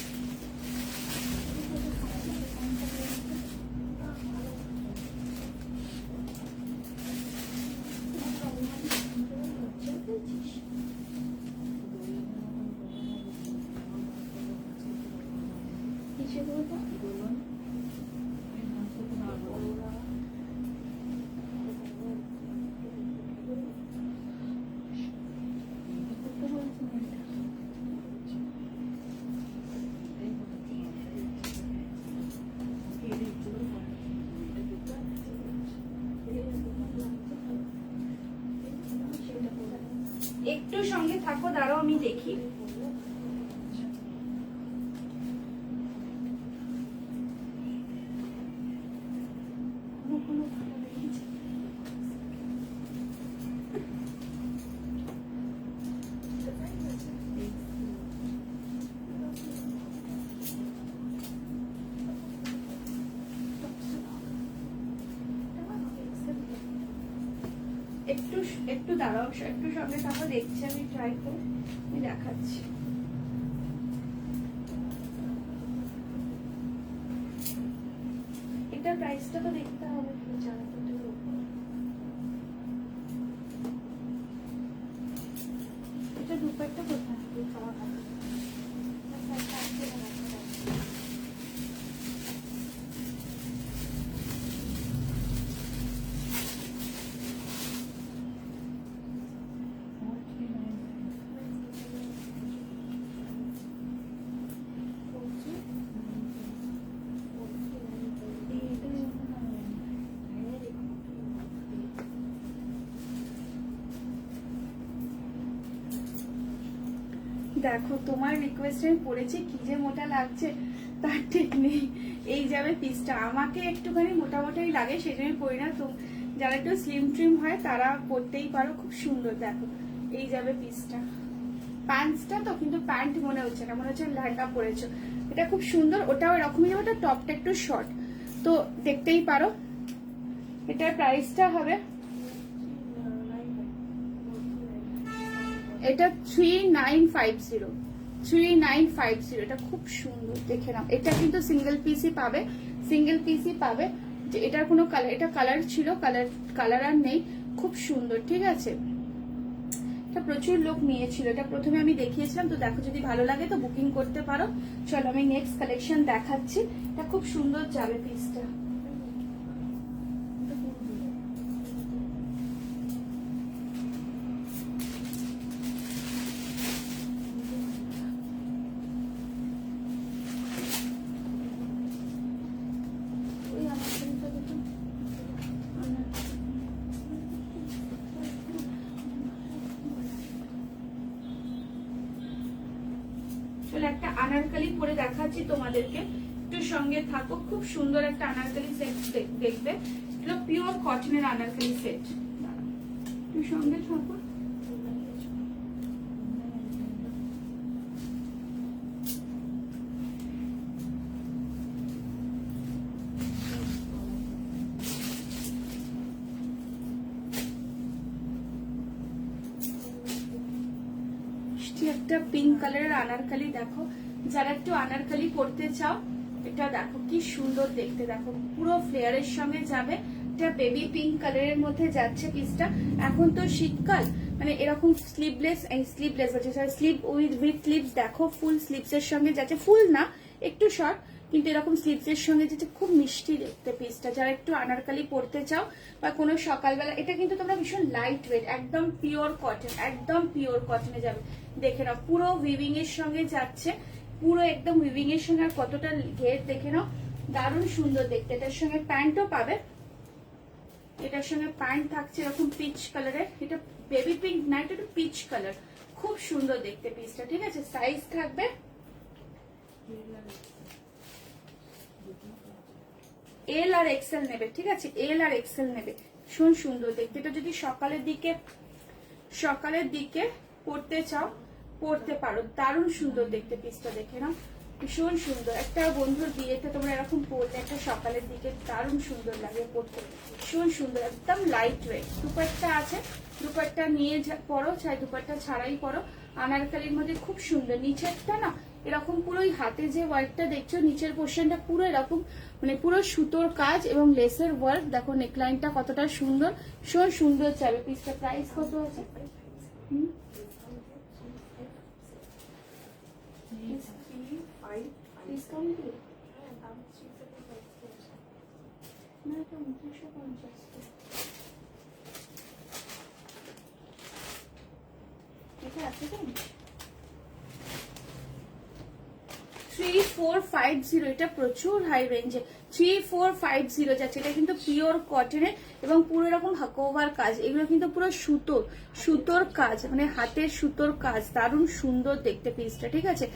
একটু সঙ্গে থাকো, দাঁড়াও আমি দেখি। একটু দাঁড়াও, একটু সঙ্গে থাকো, দেখছি আমি, ট্রাই করে আমি দেখাচ্ছি। এটা প্রাইসটা তো দেখতে হবে, এটা দুপাট্টা কোথায়? দেখো তোমার রিকোয়েস্টে আমি পড়েছি, কি যে মোটা লাগছে তার ঠিক নেই। এই যাবে পিসটা, আমাকে একটুখানি মোটামোটাই লাগে, সেই জন্য পরি না। তো যারা একটু স্লিম ট্রিম হয় তারা পরতেই পারো, খুব সুন্দর। দেখো এই যাবে পিসটা, প্যান্টসটা তো, কিন্তু প্যান্ট মনে হচ্ছে না, মনে হচ্ছে লেহেঙ্গা পরেছো। এটা খুব সুন্দর, ওটাও এরকমই যাবে। ওটা টপটা একটু শর্ট, তো দেখতেই পারো। এটার প্রাইসটা হবে এটা 3950, 3950, এটা খুব সুন্দর দেখে নাও। এটা কিন্তু সিঙ্গেল পিসই পাবে, সিঙ্গেল পিসই পাবে। যে এটার কোনো কালার, এটা কালার ছিল, কালার আর নেই, খুব সুন্দর। ঠিক আছে, এটা প্রচুর লোক নিয়েছিল, এটা প্রথমে আমি দেখিয়েছিলাম। তো দেখো যদি ভালো লাগে তো বুকিং করতে পারো। চলো আমি নেক্সট কালেকশন দেখাচ্ছি, এটা খুব সুন্দর যাবে পিসটা। একটা আনারকলি পরে দেখাচ্ছি তোমাদেরকে, একটু সঙ্গে থাকো। খুব সুন্দর একটা আনারকলি সেট দেখবে, এটা পিওর কটনের আনারকলি সেট, একটু সঙ্গে থাকো। একটা পিঙ্ক কালারের আনারকলি দেখো, যারা একটু আনারকলি পরতে চাও, এটা দেখো কি সুন্দর দেখতে, দেখো পুরো ফ্লেয়ারের সঙ্গে যাবে। এটা বেবি পিঙ্ক কালারের মধ্যে যাচ্ছে পিসটা। এখন তো শীতকাল, মানে এরকম স্লিভলেস, স্লিভলেস হচ্ছে স্লিভ উইথ স্লিভস, দেখো ফুল স্লিভস এর সঙ্গে যাচ্ছে, ফুল না একটু শর্ট, কিন্তু এরকম স্লিভস এর সঙ্গে যেটা খুব মিষ্টি দেখতে পিসটা। যারা একটু আনারকলি পরতে চাও বা কোনো সকালবেলা, এটা কিন্তু তোমরা ভীষণ লাইট ওয়েট, একদম পিওর কটন, একদম পিওর কটনে যাবে। দেখে নাও পুরো উইভিং এর সঙ্গে যাচ্ছে, পুরো একদম উইভিং এর সঙ্গে। আর কতটা ঘের দেখে নাও, দারুণ সুন্দর দেখতে। এটার সঙ্গে প্যান্টও পাবে, এটার সঙ্গে প্যান্ট থাকছে এরকম পিচ কালারের। এটা বেবি পিঙ্ক না, এটা একটু পিচ কালার, খুব সুন্দর দেখতে পিসটা। ঠিক আছে, সাইজ থাকবে এল আর এক্সেল নেবে। ঠিক আছে, এল আর এক্সেল নেবে, ভীষণ সুন্দর দেখতে। এটা যদি সকালের দিকে পরতে চাও পরতে পারো, দারুণ সুন্দর দেখতে পিসটা। দেখে নাও ভীষণ সুন্দর। একটা বন্ধুর বিয়েতে তোমরা এরকম পরলে একটা সকালের দিকে দারুণ সুন্দর লাগে পরতে, ভীষণ সুন্দর, একদম লাইট ওয়েট। দুপাট্টা আছে, দুপাট্টা নিয়ে পরো, চাই দুপাট্টা ছাড়াই পরো। আনারকালির মধ্যে খুব সুন্দর। নিচেরটা না এরকম পুরো হাতে যে ওয়ার্কটা দেখছো, নিচের পোর্শনটা পুরো এরকম, মানে পুরো সুতোর কাজ এবং লেসের ওয়ার্ক। দেখো নেকলাইনটা কতটা সুন্দর, ভীষণ সুন্দর যাবে পিসটা। প্রাইস কত আছে? ডিসকাউন্ট দিয়ে না, এটা 2950। এটা আছে তো 3450, এটা প্রচুর হাই রেঞ্জে। 3450 যাচ্ছে। এটা কিন্তু পিওর কটনের এবং পুরো এরকম হাকোভার কাজ, এগুলো কিন্তু পুরো সুতোর কাজ, মানে হাতের সুতোর কাজ, দারুণ সুন্দর দেখতে পিসটা। ঠিক আছে,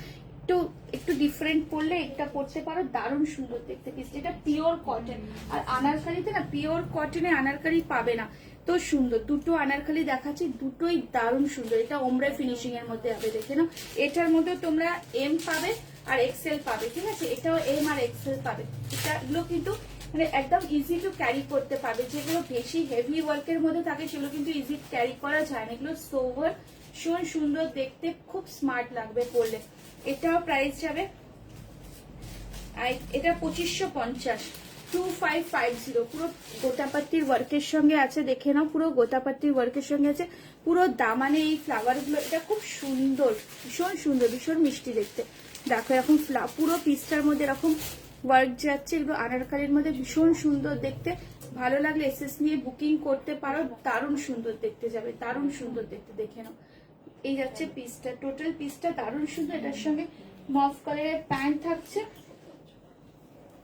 একটু ডিফারেন্ট পড়লে এটা পড়তে পারো, দারুণ সুন্দর দেখতে পিসটা। এটা পিওর কটন। আর আনারকালিতে না পিওর কটনে আনারকালি পাবে না, তো সুন্দর। দুটো আনারকালি দেখাচ্ছি, দুটোই দারুণ সুন্দর। এটা ওমরা ফিনিশিং এর মধ্যে হবে, দেখে নাও। এটার মধ্যে তোমরা এম পাবে আর এক্সেল পাবে। ঠিক আছে, এটাও এম আর এক্সেল পাবে। এগুলো কিন্তু মানে একদম ইজি টু ক্যারি করতে পারবে। যেগুলো বেশি হেভি ওয়ার্কের মধ্যে থাকে সেগুলো কিন্তু ইজি ক্যারি করা যায় না। এগুলো সোভার, ভীষণ সুন্দর দেখতে, খুব স্মার্ট লাগবে পরলে। এটাও প্রাইস যাবে, এটা 2550, 2550। পুরো গোটাপাত্তির ওয়ার্কের সঙ্গে আছে, দেখে নাও পুরো গোটাপাত্তির ওয়ার্কের সঙ্গে আছে। পুরো দামানে এই ফ্লাওয়ার গুলো, এটা খুব সুন্দর, ভীষণ সুন্দর, ভীষণ মিষ্টি দেখতে। দেখো এরকম পুরো পিসটার মধ্যে এরকম ওয়ার্ক যাচ্ছে। এগুলো আনারকালির মধ্যে ভীষণ সুন্দর দেখতে। ভালো লাগলে এসএস নিয়ে বুকিং করতে পারো, দারুণ সুন্দর দেখতে যাবে, দারুণ সুন্দর দেখতে। দেখে নাও এই যাচ্ছে পিসটা, টোটাল পিসটা দারুণ সুন্দর। এটার সঙ্গে মফ কালারের প্যান্ট থাকছে,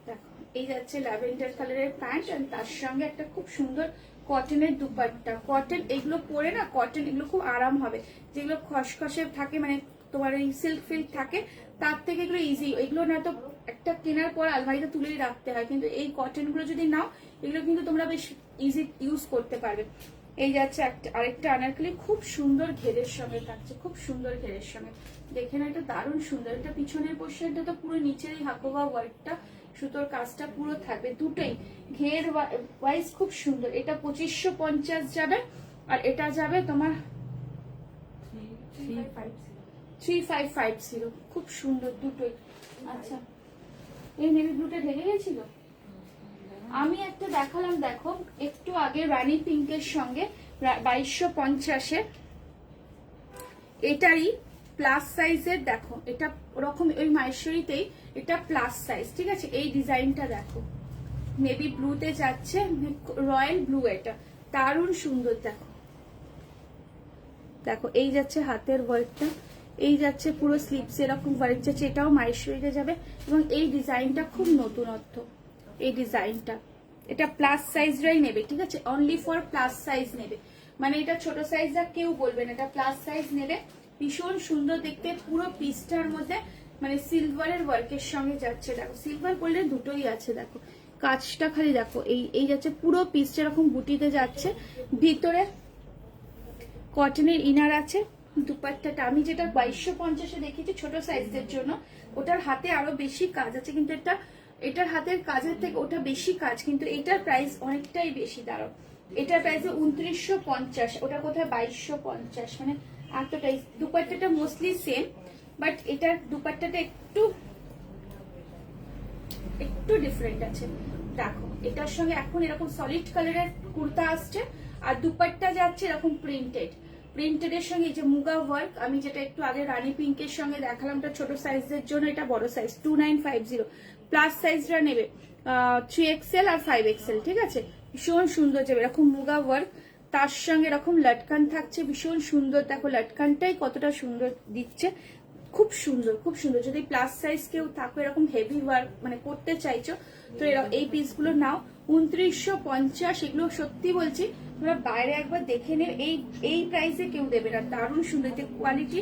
দেখো এই যাচ্ছে ল্যাভেন্ডার কালারের প্যান্ট, আর তার সঙ্গে একটা খুব সুন্দর কটনের দুপাট্টা। কটন এগুলো পরে না, কটন এগুলো খুব আরাম হবে। যেগুলো খসখসে থাকে, মানে তোমার ওই সিল্ক ফিল্ক থাকে, তার থেকে এগুলো ইজি। এগুলো না তো একটা কেনার পর আলমারিতে তুলেই রাখতে হয়, কিন্তু এই কটন গুলো যদি নাও, এগুলো কিন্তু তোমরা বেশ ইজি ইউজ করতে পারবে। এই যাচ্ছে আরেকটা আনারকলি, খুব সুন্দর ঘেরের সঙ্গে থাকছে, খুব সুন্দর ঘেরের সঙ্গে। দেখে না, এটা দারুণ সুন্দর। এটা পিছনের পোর্শনটা তো পুরো নিচের এই হাকোভা ওয়ার্কটা, সুতোর কাজটা পুরো থাকবে। দুটোই ঘের ওয়াইজ খুব সুন্দর। এটা 2550 যাবে, আর এটা যাবে তোমার 3550 খুব সুন্দর দুটোই। আচ্ছা এই নেভি ব্লুটা ঢেকে গেছিল। আমি একটা দেখালাম দেখো একটু আগে রানী পিঙ্কের সঙ্গে 2250-এর, এটারই প্লাস সাইজের দেখো, এটা ওরকম ওই মাহেশ্বরীতেই এটা প্লাস সাইজ, ঠিক আছে। এই ডিজাইনটা দেখো নেভি ব্লুতে যাচ্ছে, রয়্যাল ব্লু, এটা দারুণ সুন্দর। দেখো দেখো এই যাচ্ছে হাতের ওয়ার্কটা, এই যাচ্ছে পুরো স্লিপস এরকম ওয়ার্ক যাচ্ছে, এটাও মাহেশ্বরীতে যাবে এবং এই ডিজাইনটা খুব নতুনত্ব। এই ডিজাইনটা এটা প্লাস সাইজরাই নেবে, ঠিক আছে, অনলি ফর প্লাস সাইজ নেবে, মানে এটা ছোট সাইজটা কেউ বলবেন, এটা প্লাস সাইজ নেবে। ভীষণ সুন্দর দেখতে, পুরো পিসটার মধ্যে মানে সিলভারের ওয়ার্কের সঙ্গে যাচ্ছে। দেখো সিলভার করলে দুটোই আছে, দেখো কাজটা খালি দেখো, এই যাচ্ছে পুরো পিসটা এরকম বুটিতে যাচ্ছে, ভিতরে কটনের ইনার আছে। দুপাট্টাটা আমি যেটা 2250-এ দেখিয়েছি ছোট সাইজদের জন্য, ওটার হাতে আরো বেশি কাজ আছে, কিন্তু এটার হাতের কাজের থেকে ওটা বেশি কাজ, কিন্তু এটার প্রাইস অনেকটাই বেশি। দাঁড়াও, এটার প্রাইস 2950, ওটা কোথায় 2250, মানে এতটাই। দুপাট্টাটা মোস্টলি সেম, বাট এটার দুপাট্টাটা একটু ডিফারেন্ট আছে। দেখো এটার সঙ্গে এখন এরকম সলিড কালারের কুর্তা আসছে, আর দুপাট্টা যাচ্ছে এরকম প্রিন্টেডের সঙ্গে এই যে মুগা ওয়ার্ক, আমি যেটা একটু আগে রানী পিঙ্কের সঙ্গে দেখালাম, এটা ছোট সাইজের জন্য, এটা বড় সাইজ 2950, প্লাস সাইজটা নেবে 3XL আর 5XL, ঠিক আছে। ভীষণ সুন্দর যাবে এরকম মুগা ওয়ার্ক, তার সঙ্গে এরকম লটকান থাকছে, ভীষণ সুন্দর। দেখো লটকানটাই কতটা সুন্দর দিচ্ছে, খুব সুন্দর খুব সুন্দর। যদি প্লাস সাইজ কেউ থাকো এরকম হেভি ওয়ার্ক মানে করতে চাইছো, তো এই পিসগুলো নাও 2950। এগুলো সত্যি বলছি তোমরা বাইরে একবার দেখে নেবে, এই প্রাইসে কেউ দেবে না। দারুণ সুন্দর, কোয়ালিটি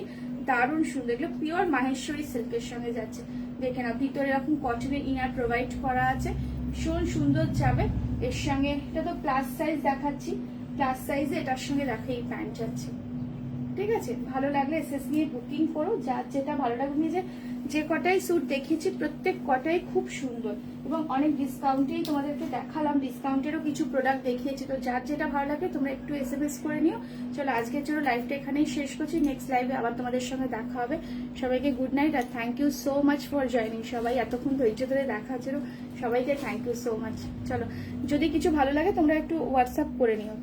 দারুণ সুন্দর, এগুলো পিওর মাহেশ্বরী সিল্কের সঙ্গে যাচ্ছে। দেখে নাও ভিতরে এরকম কটনের ইনার প্রোভাইড করা আছে, ভীষণ সুন্দর যাবে। এর সঙ্গে এটা তো প্লাস সাইজ দেখাচ্ছি, প্লাস সাইজে এটার সঙ্গে দেখো এই প্যান্ট যাচ্ছে, ঠিক আছে। ভালো লাগলে এসএস নিয়ে বুকিং করো, যার যেটা ভালো লাগবে। নিজে যে কটাই স্যুট দেখিয়েছি প্রত্যেক কটাই খুব সুন্দর এবং অনেক ডিসকাউন্টেই তোমাদেরকে দেখালাম, ডিসকাউন্টেরও কিছু প্রোডাক্ট দেখিয়েছি। তো যার যেটা ভালো লাগে তোমরা একটু এসএমএস করে নিও। চলো আজকের জন্য লাইভটা এখানেই শেষ করছি, নেক্সট লাইভে আবার তোমাদের সঙ্গে দেখা হবে। সবাইকে গুড নাইট আর thank you so much for joining. সবাই এতক্ষণ ধৈর্য ধরে দেখার জন্য সবাইকে থ্যাংক ইউ সো মাচ। চলো যদি কিছু ভালো লাগে তোমরা একটু হোয়াটসঅ্যাপ করে নিও।